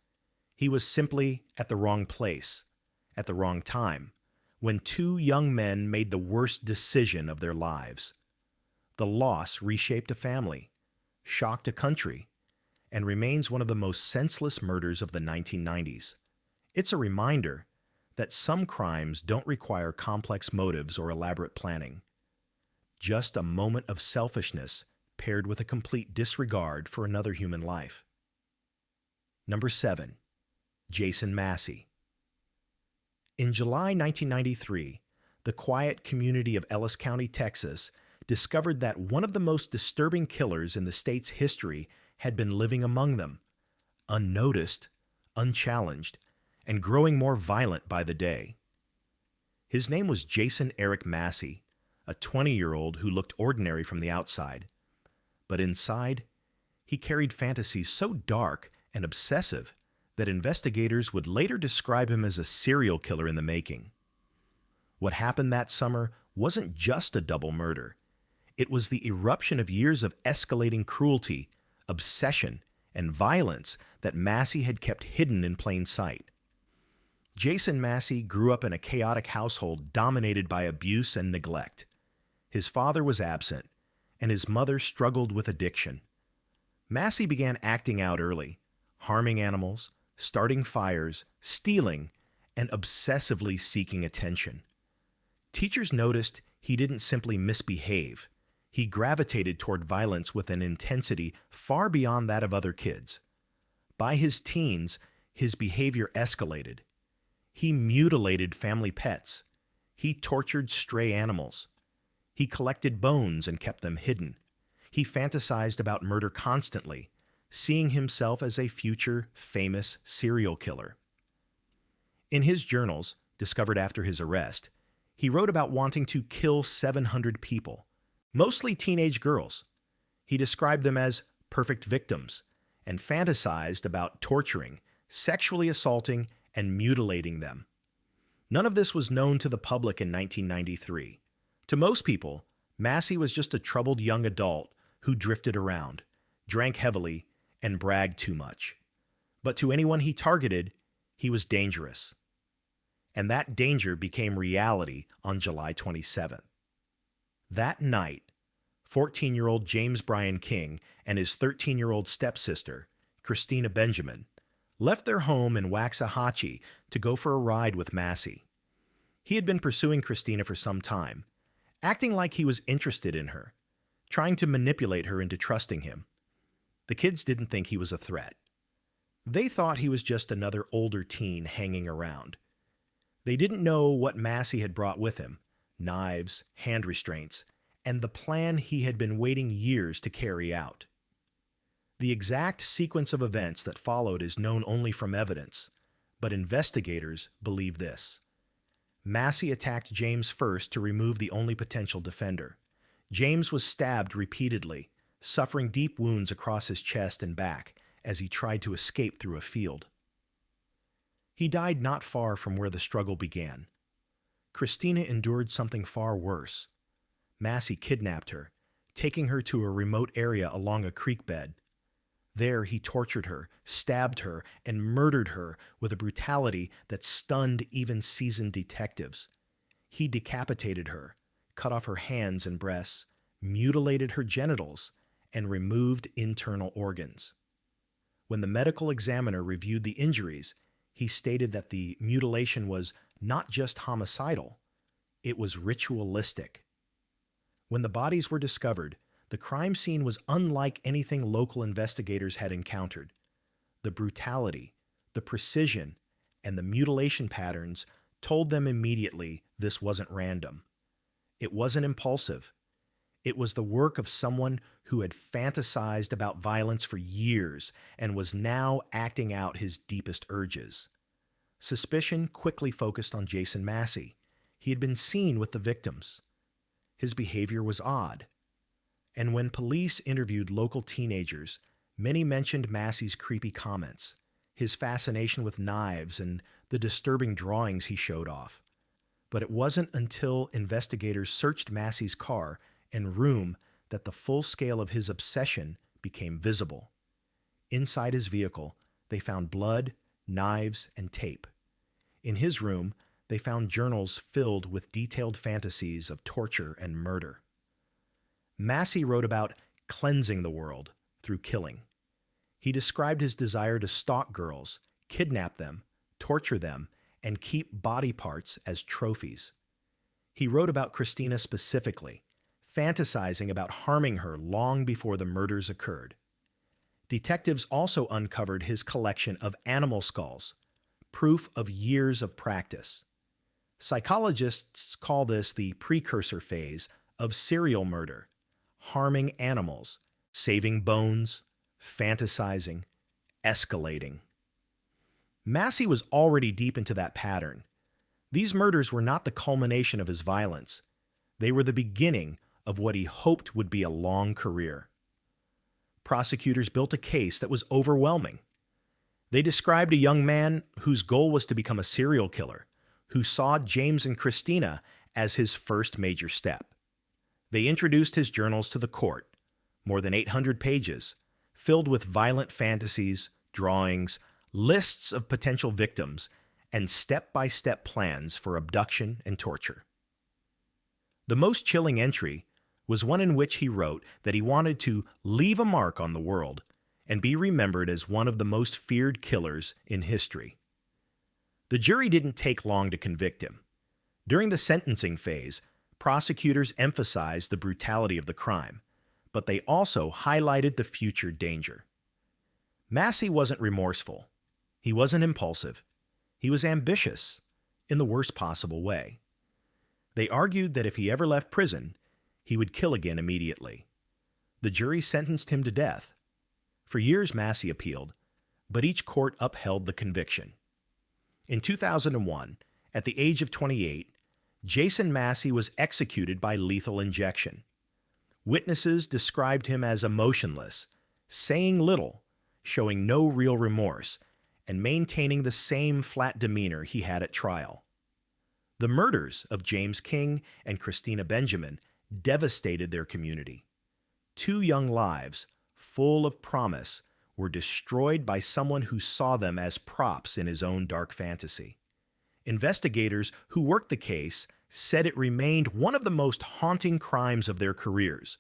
Speaker 1: He was simply at the wrong place, at the wrong time, when two young men made the worst decision of their lives. The loss reshaped a family, shocked a country, and remains one of the most senseless murders of the 1990s. It's a reminder that some crimes don't require complex motives or elaborate planning. Just a moment of selfishness paired with a complete disregard for another human life. Number 7. Jason Massey. In July 1993, the quiet community of Ellis County, Texas, discovered that one of the most disturbing killers in the state's history had been living among them, unnoticed, unchallenged, and growing more violent by the day. His name was Jason Eric Massey, a 20-year-old who looked ordinary from the outside. But inside, he carried fantasies so dark and obsessive that investigators would later describe him as a serial killer in the making. What happened that summer wasn't just a double murder. It was the eruption of years of escalating cruelty, obsession, and violence that Massey had kept hidden in plain sight. Jason Massey grew up in a chaotic household dominated by abuse and neglect. His father was absent, and his mother struggled with addiction. Massey began acting out early, harming animals, starting fires, stealing, and obsessively seeking attention. Teachers noticed he didn't simply misbehave. He gravitated toward violence with an intensity far beyond that of other kids. By his teens, his behavior escalated. He mutilated family pets. He tortured stray animals. He collected bones and kept them hidden. He fantasized about murder constantly, seeing himself as a future famous serial killer. In his journals, discovered after his arrest, he wrote about wanting to kill 700 people, mostly teenage girls. He described them as perfect victims and fantasized about torturing, sexually assaulting, and mutilating them. None of this was known to the public in 1993. To most people, Massey was just a troubled young adult who drifted around, drank heavily, and bragged too much. But to anyone he targeted, he was dangerous. And that danger became reality on July 27th. That night, 14-year-old James Bryan King and his 13-year-old stepsister, Christina Benjamin, left their home in Waxahachie to go for a ride with Massey. He had been pursuing Christina for some time, acting like he was interested in her, trying to manipulate her into trusting him. The kids didn't think he was a threat. They thought he was just another older teen hanging around. They didn't know what Massey had brought with him: knives, hand restraints, and the plan he had been waiting years to carry out. The exact sequence of events that followed is known only from evidence, but investigators believe this. Massey attacked James first to remove the only potential defender. James was stabbed repeatedly, suffering deep wounds across his chest and back as he tried to escape through a field. He died not far from where the struggle began. Christina endured something far worse. Massey kidnapped her, taking her to a remote area along a creek bed. There he tortured her, stabbed her, and murdered her with a brutality that stunned even seasoned detectives. He decapitated her, cut off her hands and breasts, mutilated her genitals, and removed internal organs. When the medical examiner reviewed the injuries, he stated that the mutilation was not just homicidal, it was ritualistic. When the bodies were discovered, the crime scene was unlike anything local investigators had encountered. The brutality, the precision, and the mutilation patterns told them immediately this wasn't random. It wasn't impulsive. It was the work of someone who had fantasized about violence for years and was now acting out his deepest urges. Suspicion quickly focused on Jason Massey. He had been seen with the victims. His behavior was odd. And when police interviewed local teenagers, many mentioned Massey's creepy comments, his fascination with knives, and the disturbing drawings he showed off. But it wasn't until investigators searched Massey's car and room that the full scale of his obsession became visible. Inside his vehicle, they found blood, knives, and tape. In his room, they found journals filled with detailed fantasies of torture and murder. Massey wrote about cleansing the world through killing. He described his desire to stalk girls, kidnap them, torture them, and keep body parts as trophies. He wrote about Christina specifically, fantasizing about harming her long before the murders occurred. Detectives also uncovered his collection of animal skulls, proof of years of practice. Psychologists call this the precursor phase of serial murder, harming animals, saving bones, fantasizing, escalating. Massey was already deep into that pattern. These murders were not the culmination of his violence. They were the beginning of what he hoped would be a long career. Prosecutors built a case that was overwhelming. They described a young man whose goal was to become a serial killer, who saw James and Christina as his first major step. They introduced his journals to the court, more than 800 pages, filled with violent fantasies, drawings, lists of potential victims, and step-by-step plans for abduction and torture. The most chilling entry was one in which he wrote that he wanted to leave a mark on the world and be remembered as one of the most feared killers in history. The jury didn't take long to convict him. During the sentencing phase, prosecutors emphasized the brutality of the crime, but they also highlighted the future danger. Massey wasn't remorseful. He wasn't impulsive. He was ambitious, in the worst possible way. They argued that if he ever left prison, he would kill again immediately. The jury sentenced him to death. For years, Massey appealed, but each court upheld the conviction. In 2001, at the age of 28, Jason Massey was executed by lethal injection. Witnesses described him as emotionless, saying little, showing no real remorse, and maintaining the same flat demeanor he had at trial. The murders of James King and Christina Benjamin devastated their community. Two young lives, full of promise, were destroyed by someone who saw them as props in his own dark fantasy. Investigators who worked the case said it remained one of the most haunting crimes of their careers,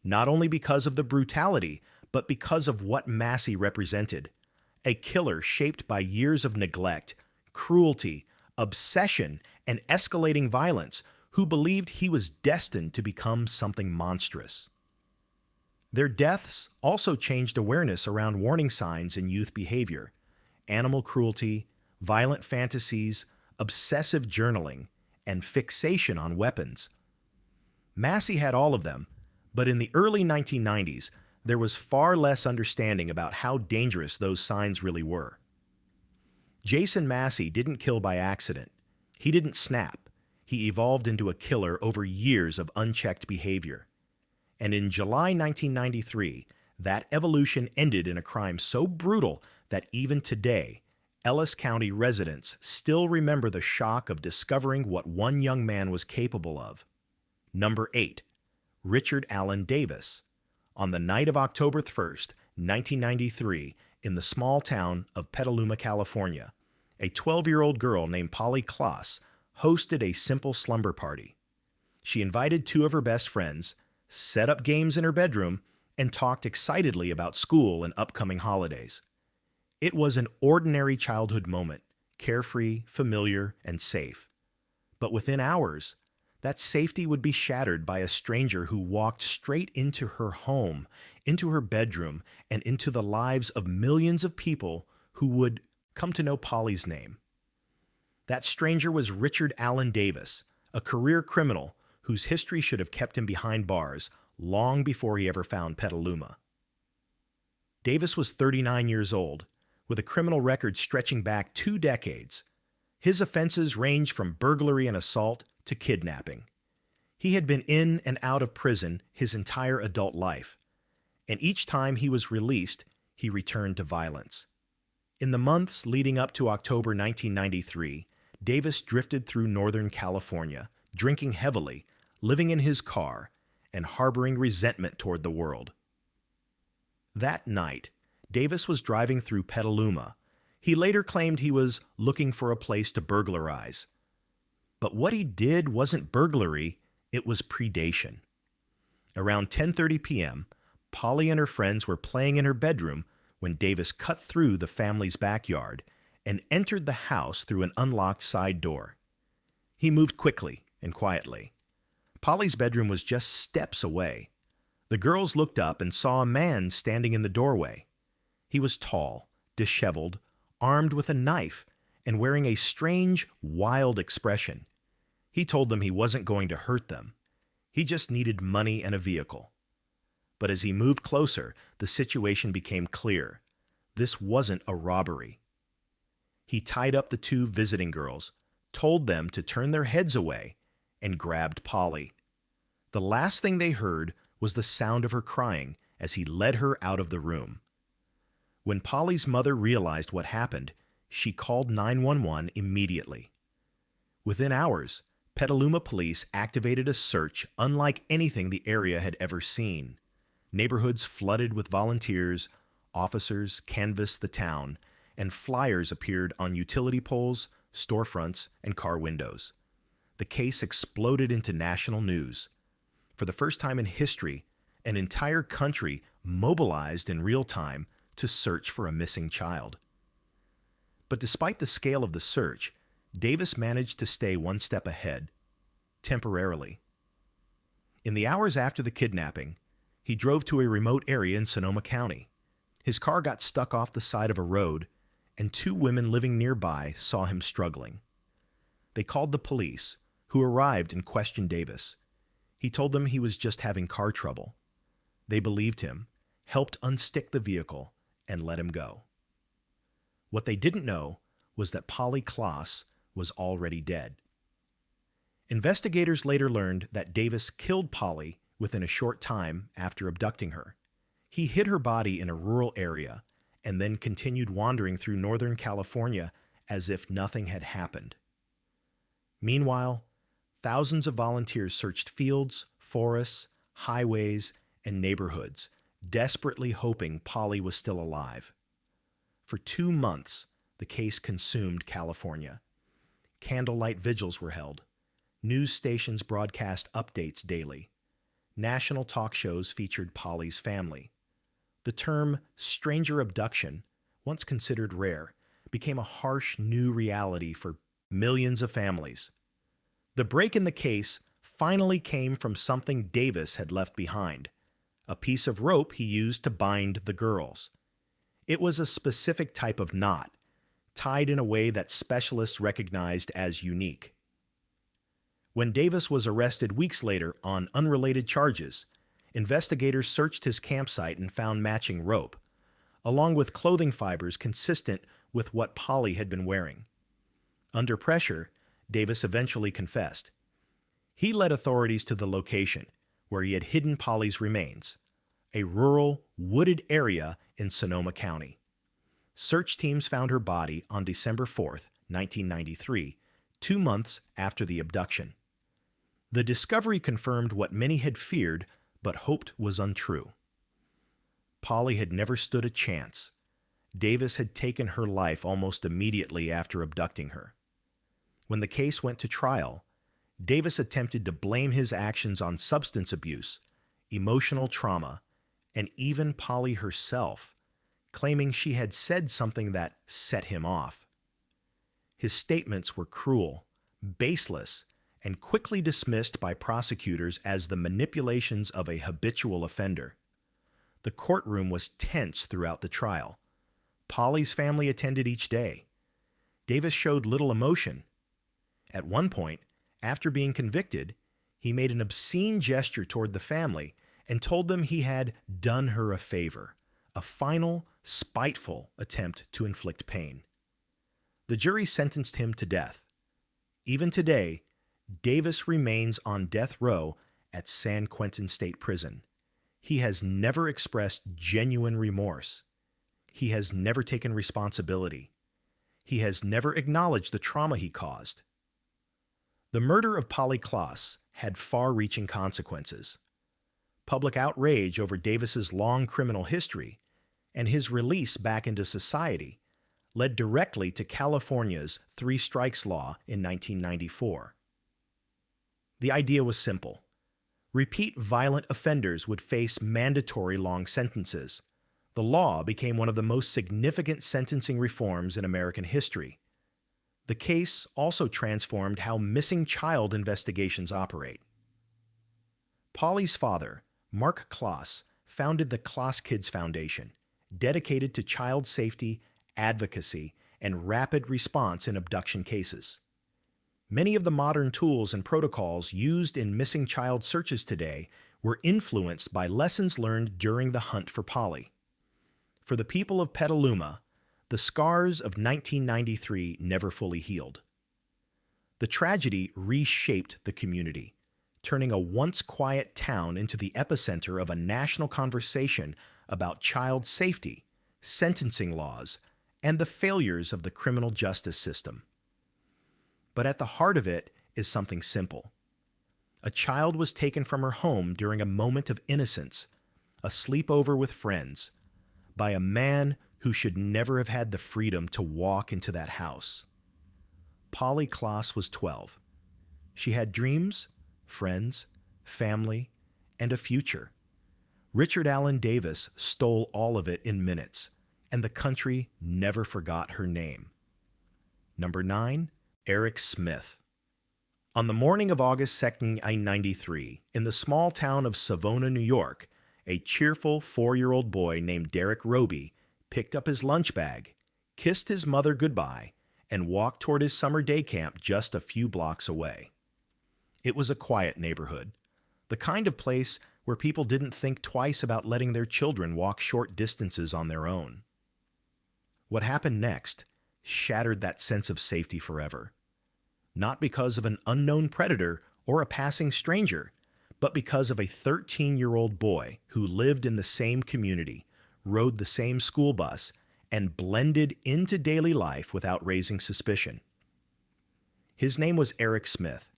Speaker 1: not only because of the brutality, but because of what Massey represented: a killer shaped by years of neglect, cruelty, obsession, and escalating violence, who believed he was destined to become something monstrous. Their deaths also changed awareness around warning signs in youth behavior: animal cruelty, violent fantasies, obsessive journaling, and fixation on weapons. Massey had all of them, but in the early 1990s, there was far less understanding about how dangerous those signs really were. Jason Massey didn't kill by accident. He didn't snap. He evolved into a killer over years of unchecked behavior. And in July 1993, that evolution ended in a crime so brutal that even today, Ellis County residents still remember the shock of discovering what one young man was capable of. Number 8. Richard Allen Davis. On the night of October 1st, 1993, in the small town of Petaluma, California, a 12-year-old girl named Polly Kloss hosted a simple slumber party. She invited two of her best friends, set up games in her bedroom, and talked excitedly about school and upcoming holidays. It was an ordinary childhood moment, carefree, familiar, and safe. But within hours, that safety would be shattered by a stranger who walked straight into her home, into her bedroom, and into the lives of millions of people who would come to know Polly's name. That stranger was Richard Allen Davis, a career criminal whose history should have kept him behind bars long before he ever found Petaluma. Davis was 39 years old, with a criminal record stretching back 2 decades. His offenses ranged from burglary and assault to kidnapping. He had been in and out of prison his entire adult life, and each time he was released, he returned to violence. In the months leading up to October 1993, Davis drifted through Northern California, drinking heavily, living in his car, and harboring resentment toward the world. That night, Davis was driving through Petaluma. He later claimed he was looking for a place to burglarize. But what he did wasn't burglary, it was predation. Around 10:30 p.m., Polly and her friends were playing in her bedroom when Davis cut through the family's backyard and entered the house through an unlocked side door. He moved quickly and quietly. Polly's bedroom was just steps away. The girls looked up and saw a man standing in the doorway. He was tall, disheveled, armed with a knife, and wearing a strange, wild expression. He told them he wasn't going to hurt them. He just needed money and a vehicle. But as he moved closer, the situation became clear. This wasn't a robbery. He tied up the two visiting girls, told them to turn their heads away, and grabbed Polly. The last thing they heard was the sound of her crying as he led her out of the room. When Polly's mother realized what happened, she called 911 immediately. Within hours, Petaluma police activated a search unlike anything the area had ever seen. Neighborhoods flooded with volunteers, officers canvassed the town, and flyers appeared on utility poles, storefronts, and car windows. The case exploded into national news. For the first time in history, an entire country mobilized in real time to search for a missing child. But despite the scale of the search, Davis managed to stay one step ahead, temporarily. In the hours after the kidnapping, he drove to a remote area in Sonoma County. His car got stuck off the side of a road, and two women living nearby saw him struggling. They called the police, who arrived and questioned Davis. He told them he was just having car trouble. They believed him, helped unstick the vehicle, and let him go. What they didn't know was that Polly Klaas was already dead. Investigators later learned that Davis killed Polly within a short time after abducting her. He hid her body in a rural area and then continued wandering through Northern California as if nothing had happened. Meanwhile, thousands of volunteers searched fields, forests, highways, and neighborhoods, desperately hoping Polly was still alive. For 2 months, the case consumed California. Candlelight vigils were held. News stations broadcast updates daily. National talk shows featured Polly's family. The term stranger abduction, once considered rare, became a harsh new reality for millions of families. The break in the case finally came from something Davis had left behind, a piece of rope he used to bind the girls. It was a specific type of knot, tied in a way that specialists recognized as unique. When Davis was arrested weeks later on unrelated charges, investigators searched his campsite and found matching rope, along with clothing fibers consistent with what Polly had been wearing. Under pressure, Davis eventually confessed. He led authorities to the location where he had hidden Polly's remains, a rural, wooded area in Sonoma County. Search teams found her body on December 4, 1993, 2 months after the abduction. The discovery confirmed what many had feared but hoped was untrue. Polly had never stood a chance. Davis had taken her life almost immediately after abducting her. When the case went to trial, Davis attempted to blame his actions on substance abuse, emotional trauma, and even Polly herself, claiming she had said something that set him off. His statements were cruel, baseless, and quickly dismissed by prosecutors as the manipulations of a habitual offender. The courtroom was tense throughout the trial. Polly's family attended each day. Davis showed little emotion. At one point, after being convicted, he made an obscene gesture toward the family and told them he had done her a favor, a final, spiteful attempt to inflict pain. The jury sentenced him to death. Even today, Davis remains on death row at San Quentin State Prison. He has never expressed genuine remorse. He has never taken responsibility. He has never acknowledged the trauma he caused. The murder of Polly Klaas had far-reaching consequences. Public outrage over Davis's long criminal history and his release back into society led directly to California's three strikes law in 1994. The idea was simple. Repeat violent offenders would face mandatory long sentences. The law became one of the most significant sentencing reforms in American history. The case also transformed how missing child investigations operate. Polly's father, Mark Klaas, founded the Klaas Kids Foundation, dedicated to child safety, advocacy, and rapid response in abduction cases. Many of the modern tools and protocols used in missing child searches today were influenced by lessons learned during the hunt for Polly. For the people of Petaluma, the scars of 1993 never fully healed. The tragedy reshaped the community, turning a once quiet town into the epicenter of a national conversation about child safety, sentencing laws, and the failures of the criminal justice system. But at the heart of it is something simple. A child was taken from her home during a moment of innocence, a sleepover with friends, by a man who should never have had the freedom to walk into that house. Polly Klaas was 12. She had dreams, friends, family, and a future. Richard Allen Davis stole all of it in minutes, and the country never forgot her name. Number 9. Eric Smith. On the morning of August 2nd, 1993, in the small town of Savona, New York, a cheerful 4-year-old boy named Derek Roby picked up his lunch bag, kissed his mother goodbye, and walked toward his summer day camp just a few blocks away. It was a quiet neighborhood, the kind of place where people didn't think twice about letting their children walk short distances on their own. What happened next shattered that sense of safety forever. Not because of an unknown predator or a passing stranger, but because of a 13-year-old boy who lived in the same community, rode the same school bus, and blended into daily life without raising suspicion. His name was Eric Smith.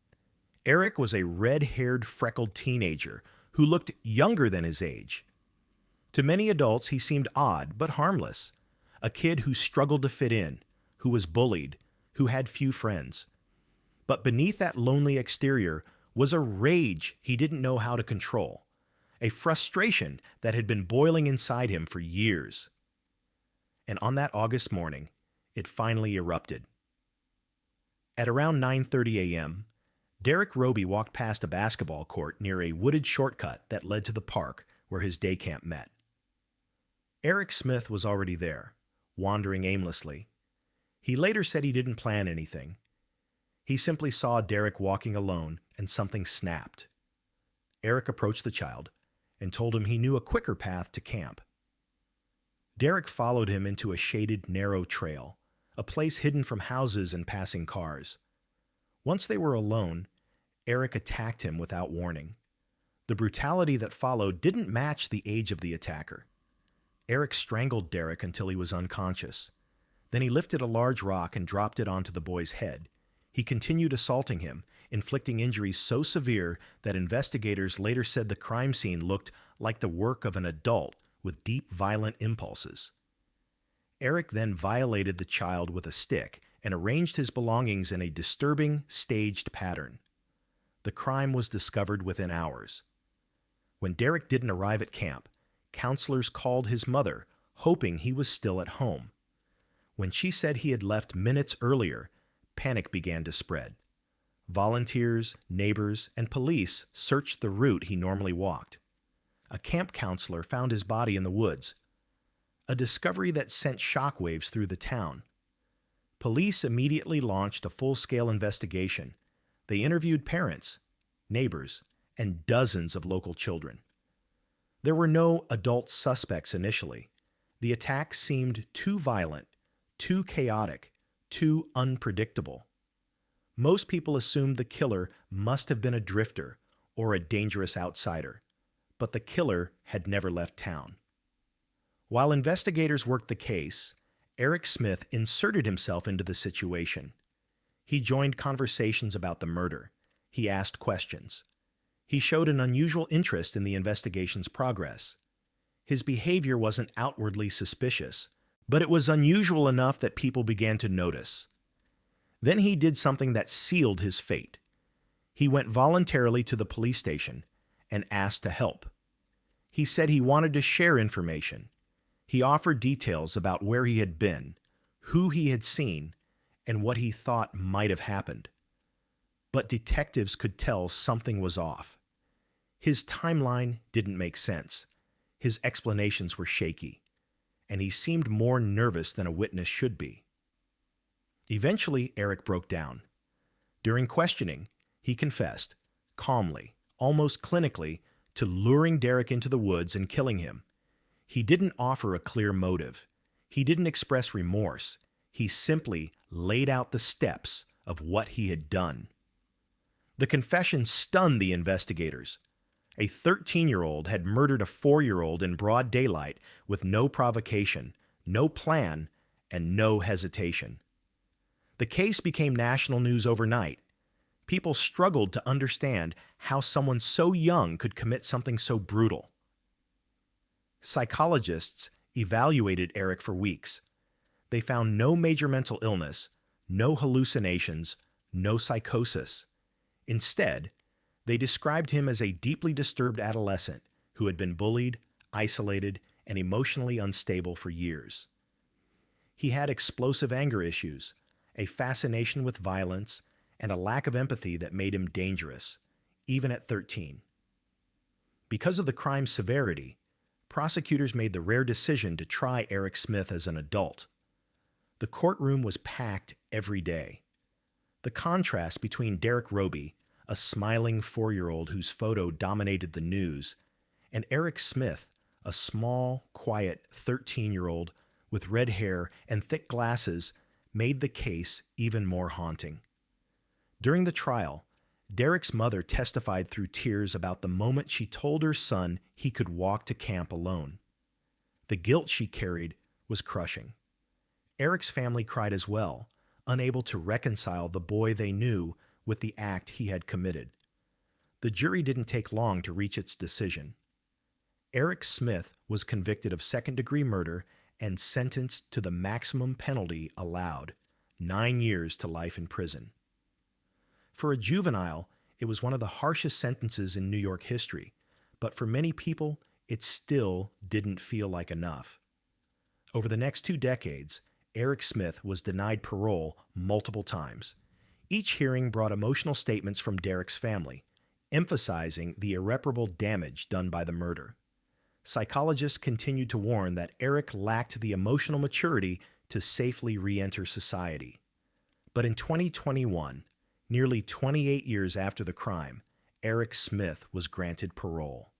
Speaker 1: Eric was a red-haired, freckled teenager who looked younger than his age. To many adults, he seemed odd but harmless, a kid who struggled to fit in, who was bullied, who had few friends. But beneath that lonely exterior was a rage he didn't know how to control, a frustration that had been boiling inside him for years. And on that August morning, it finally erupted. At around 9:30 a.m., Derek Roby walked past a basketball court near a wooded shortcut that led to the park where his day camp met. Eric Smith was already there, wandering aimlessly. He later said he didn't plan anything. He simply saw Derek walking alone, and something snapped. Eric approached the child and told him he knew a quicker path to camp. Derek followed him into a shaded, narrow trail, a place hidden from houses and passing cars. Once they were alone, Eric attacked him without warning. The brutality that followed didn't match the age of the attacker. Eric strangled Derek until he was unconscious. Then he lifted a large rock and dropped it onto the boy's head. He continued assaulting him, inflicting injuries so severe that investigators later said the crime scene looked like the work of an adult with deep, violent impulses. Eric then violated the child with a stick and arranged his belongings in a disturbing, staged pattern. The crime was discovered within hours. When Derek didn't arrive at camp, counselors called his mother, hoping he was still at home. When she said he had left minutes earlier, panic began to spread. Volunteers, neighbors, and police searched the route he normally walked. A camp counselor found his body in the woods, a discovery that sent shockwaves through the town. Police immediately launched a full-scale investigation. They interviewed parents, neighbors, and dozens of local children. There were no adult suspects initially. The attack seemed too violent, too chaotic, too unpredictable. Most people assumed the killer must have been a drifter or a dangerous outsider, but the killer had never left town. While investigators worked the case, Eric Smith inserted himself into the situation. He joined conversations about the murder. He asked questions. He showed an unusual interest in the investigation's progress. His behavior wasn't outwardly suspicious, but it was unusual enough that people began to notice. Then he did something that sealed his fate. He went voluntarily to the police station and asked to help. He said he wanted to share information. He offered details about where he had been, who he had seen, and what he thought might have happened. But detectives could tell something was off. His timeline didn't make sense. His explanations were shaky, and he seemed more nervous than a witness should be. Eventually, Eric broke down. During questioning, he confessed, calmly, almost clinically, to luring Derek into the woods and killing him. He didn't offer a clear motive. He didn't express remorse. He simply laid out the steps of what he had done. The confession stunned the investigators. A 13-year-old had murdered a 4-year-old in broad daylight with no provocation, no plan, and no hesitation. The case became national news overnight. People struggled to understand how someone so young could commit something so brutal. Psychologists evaluated Eric for weeks. They found no major mental illness, no hallucinations, no psychosis. Instead, they described him as a deeply disturbed adolescent who had been bullied, isolated, and emotionally unstable for years. He had explosive anger issues, a fascination with violence, and a lack of empathy that made him dangerous, even at 13. Because of the crime's severity, prosecutors made the rare decision to try Eric Smith as an adult. The courtroom was packed every day. The contrast between Derek Roby, a smiling 4-year-old whose photo dominated the news, and Eric Smith, a small, quiet 13-year-old with red hair and thick glasses, made the case even more haunting. During the trial, Derek's mother testified through tears about the moment she told her son he could walk to camp alone. The guilt she carried was crushing. Eric's family cried as well, unable to reconcile the boy they knew with the act he had committed. The jury didn't take long to reach its decision. Eric Smith was convicted of second-degree murder and sentenced to the maximum penalty allowed, 9 years to life in prison. For a juvenile, it was one of the harshest sentences in New York history, but for many people, it still didn't feel like enough. Over the next 2 decades, Eric Smith was denied parole multiple times. Each hearing brought emotional statements from Derek's family, emphasizing the irreparable damage done by the murder. Psychologists continued to warn that Eric lacked the emotional maturity to safely re-enter society. But in 2021, nearly 28 years after the crime, Eric Smith was granted parole.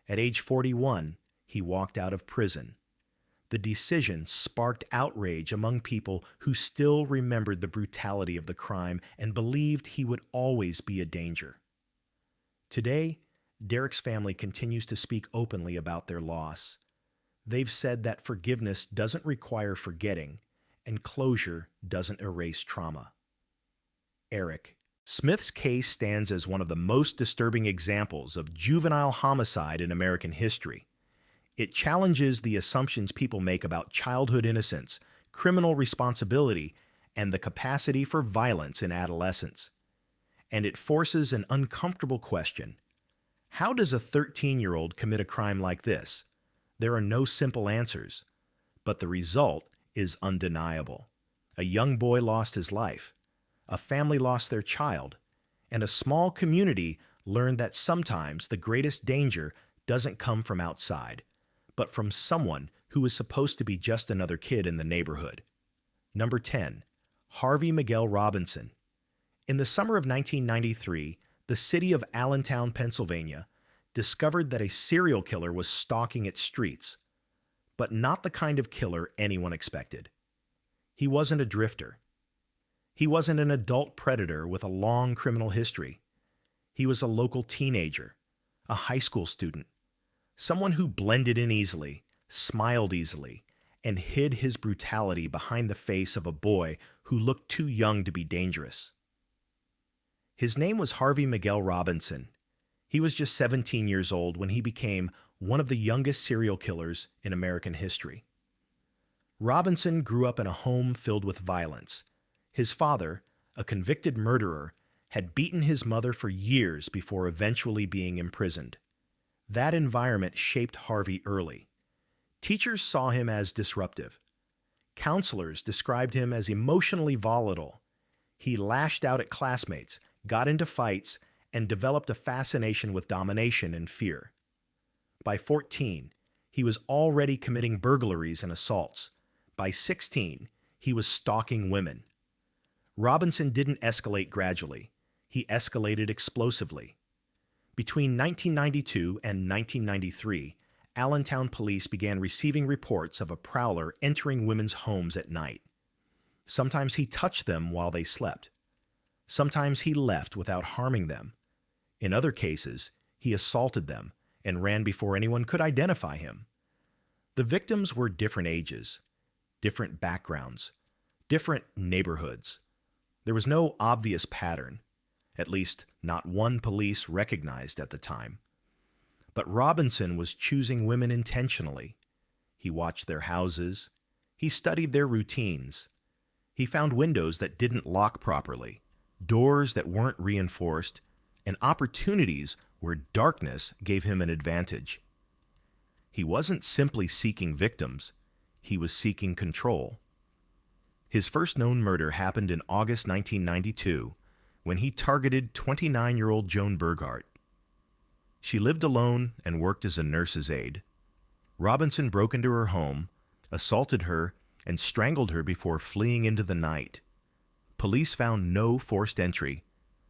Speaker 1: At age 41, he walked out of prison. The decision sparked outrage among people who still remembered the brutality of the crime and believed he would always be a danger. Today, Derek's family continues to speak openly about their loss. They've said that forgiveness doesn't require forgetting, and closure doesn't erase trauma. Eric. Smith's case stands as one of the most disturbing examples of juvenile homicide in American history. It challenges the assumptions people make about childhood innocence, criminal responsibility, and the capacity for violence in adolescence. And it forces an uncomfortable question. How does a 13-year-old commit a crime like this? There are no simple answers, but the result is undeniable. A young boy lost his life. A family lost their child, and a small community learned that sometimes the greatest danger doesn't come from outside, but from someone who is supposed to be just another kid in the neighborhood. Number 10. Harvey Miguel Robinson. In the summer of 1993, the city of Allentown, Pennsylvania, discovered that a serial killer was stalking its streets, but not the kind of killer anyone expected. He wasn't a drifter. He wasn't an adult predator with a long criminal history. He was a local teenager, a high school student, someone who blended in easily, smiled easily, and hid his brutality behind the face of a boy who looked too young to be dangerous. His name was Harvey Miguel Robinson. He was just 17 years old when he became one of the youngest serial killers in American history. Robinson grew up in a home filled with violence. His father, a convicted murderer, had beaten his mother for years before eventually being imprisoned. That environment shaped Harvey early. Teachers saw him as disruptive. Counselors described him as emotionally volatile. He lashed out at classmates, got into fights, and developed a fascination with domination and fear. By 14, he was already committing burglaries and assaults. By 16, he was stalking women. Robinson didn't escalate gradually. He escalated explosively. Between 1992 and 1993, Allentown police began receiving reports of a prowler entering women's homes at night. Sometimes he touched them while they slept. Sometimes he left without harming them. In other cases, he assaulted them and ran before anyone could identify him. The victims were different ages, different backgrounds, different neighborhoods. There was no obvious pattern, at least not one police recognized at the time. But Robinson was choosing women intentionally. He watched their houses. He studied their routines. He found windows that didn't lock properly, doors that weren't reinforced, and opportunities where darkness gave him an advantage. He wasn't simply seeking victims. He was seeking control. His first known murder happened in August 1992 when he targeted 29-year-old Joan Burghardt. She lived alone and worked as a nurse's aide. Robinson broke into her home, assaulted her, and strangled her before fleeing into the night. Police found no forced entry,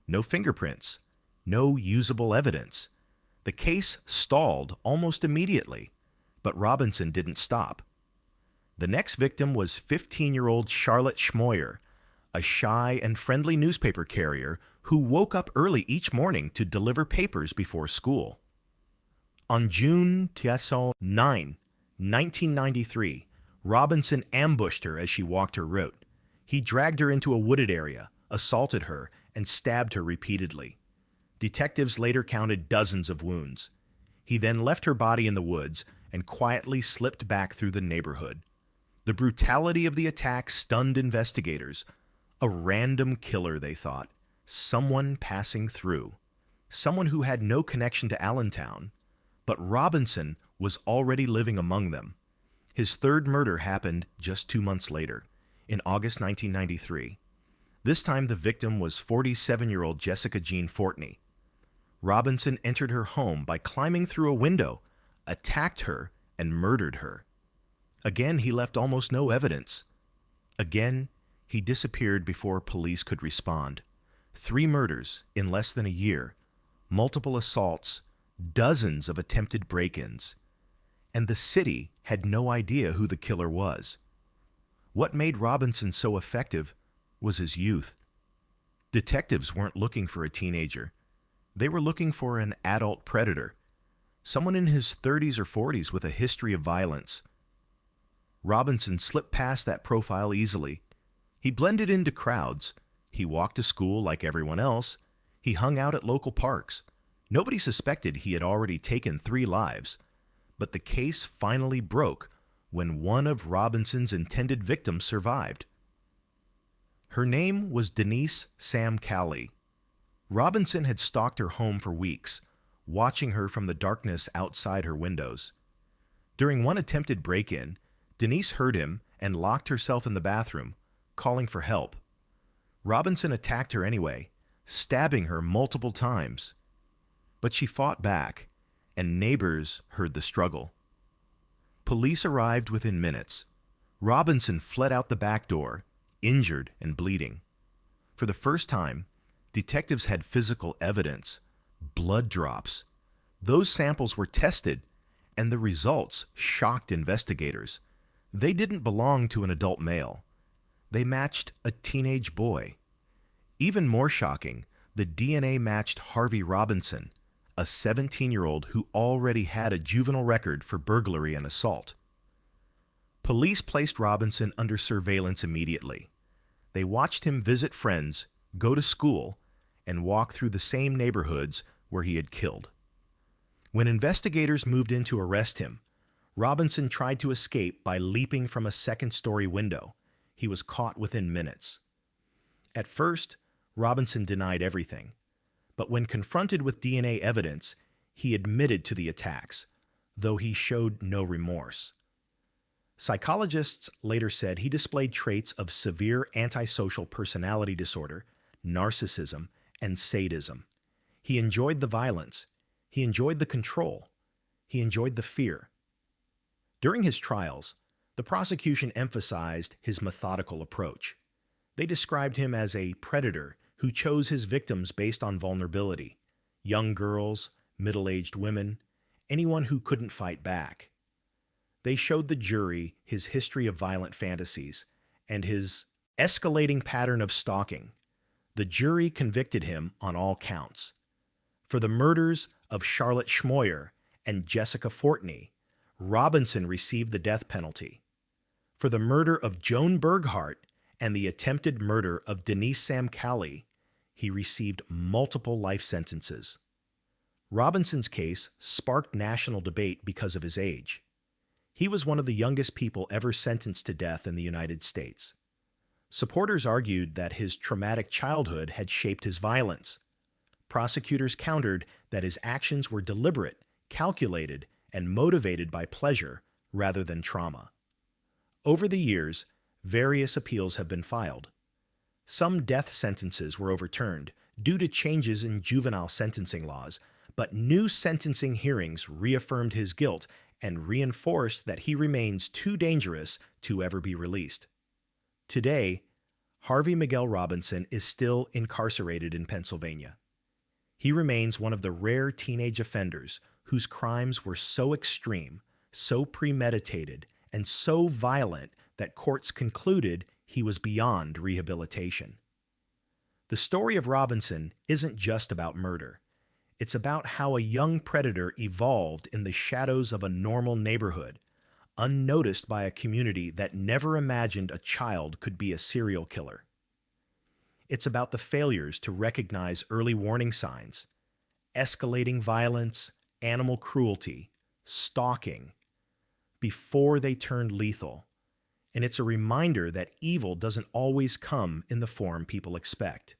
Speaker 1: no fingerprints, no usable evidence. The case stalled almost immediately, but Robinson didn't stop. The next victim was 15-year-old Charlotte Schmoyer, a shy and friendly newspaper carrier who woke up early each morning to deliver papers before school. On June 9, 1993, Robinson ambushed her as she walked her route. He dragged her into a wooded area, assaulted her, and stabbed her repeatedly. Detectives later counted dozens of wounds. He then left her body in the woods and quietly slipped back through the neighborhood. The brutality of the attack stunned investigators. A random killer, they thought. Someone passing through. Someone who had no connection to Allentown. But Robinson was already living among them. His third murder happened just 2 months later, in August 1993. This time the victim was 47-year-old Jessica Jean Fortney. Robinson entered her home by climbing through a window, attacked her, and murdered her. Again, he left almost no evidence. Again, he disappeared before police could respond. 3 murders in less than a year, multiple assaults, dozens of attempted break-ins. And the city had no idea who the killer was. What made Robinson so effective was his youth. Detectives weren't looking for a teenager. They were looking for an adult predator, someone in his 30s or 40s with a history of violence. Robinson slipped past that profile easily. He blended into crowds. He walked to school like everyone else. He hung out at local parks. Nobody suspected he had already taken 3 lives. But the case finally broke when one of Robinson's intended victims survived. Her name was Denise Sam Calley. Robinson had stalked her home for weeks, watching her from the darkness outside her windows. During one attempted break-in, Denise heard him and locked herself in the bathroom, calling for help. Robinson attacked her anyway, stabbing her multiple times. But she fought back, and neighbors heard the struggle. Police arrived within minutes. Robinson fled out the back door, injured and bleeding. For the first time, detectives had physical evidence, blood drops. Those samples were tested, and the results shocked investigators. They didn't belong to an adult male. They matched a teenage boy. Even more shocking, the DNA matched Harvey Robinson, a 17-year-old who already had a juvenile record for burglary and assault. Police placed Robinson under surveillance immediately. They watched him visit friends, go to school, and walk through the same neighborhoods where he had killed. When investigators moved in to arrest him, Robinson tried to escape by leaping from a second-story window. He was caught within minutes. At first, Robinson denied everything, but when confronted with DNA evidence, he admitted to the attacks, though he showed no remorse. Psychologists later said he displayed traits of severe antisocial personality disorder, narcissism, and sadism. He enjoyed the violence. He enjoyed the control. He enjoyed the fear. During his trials, the prosecution emphasized his methodical approach. They described him as a predator who chose his victims based on vulnerability: young girls, middle-aged women, anyone who couldn't fight back. They showed the jury his history of violent fantasies and his escalating pattern of stalking. The jury convicted him on all counts. For the murders of Charlotte Schmoyer and Jessica Fortney, Robinson received the death penalty. For the murder of Joan Berghardt and the attempted murder of Denise Sam Calley, he received multiple life sentences. Robinson's case sparked national debate because of his age. He was one of the youngest people ever sentenced to death in the United States. Supporters argued that his traumatic childhood had shaped his violence. Prosecutors countered that his actions were deliberate, calculated, and motivated by pleasure rather than trauma. Over the years, various appeals have been filed. Some death sentences were overturned due to changes in juvenile sentencing laws, but new sentencing hearings reaffirmed his guilt and reinforced that he remains too dangerous to ever be released. Today, Harvey Miguel Robinson is still incarcerated in Pennsylvania. He remains one of the rare teenage offenders whose crimes were so extreme, so premeditated, and so violent that courts concluded he was beyond rehabilitation. The story of Robinson isn't just about murder. It's about how a young predator evolved in the shadows of a normal neighborhood, unnoticed by a community that never imagined a child could be a serial killer. It's about the failures to recognize early warning signs, escalating violence, animal cruelty, stalking, before they turned lethal. And it's a reminder that evil doesn't always come in the form people expect.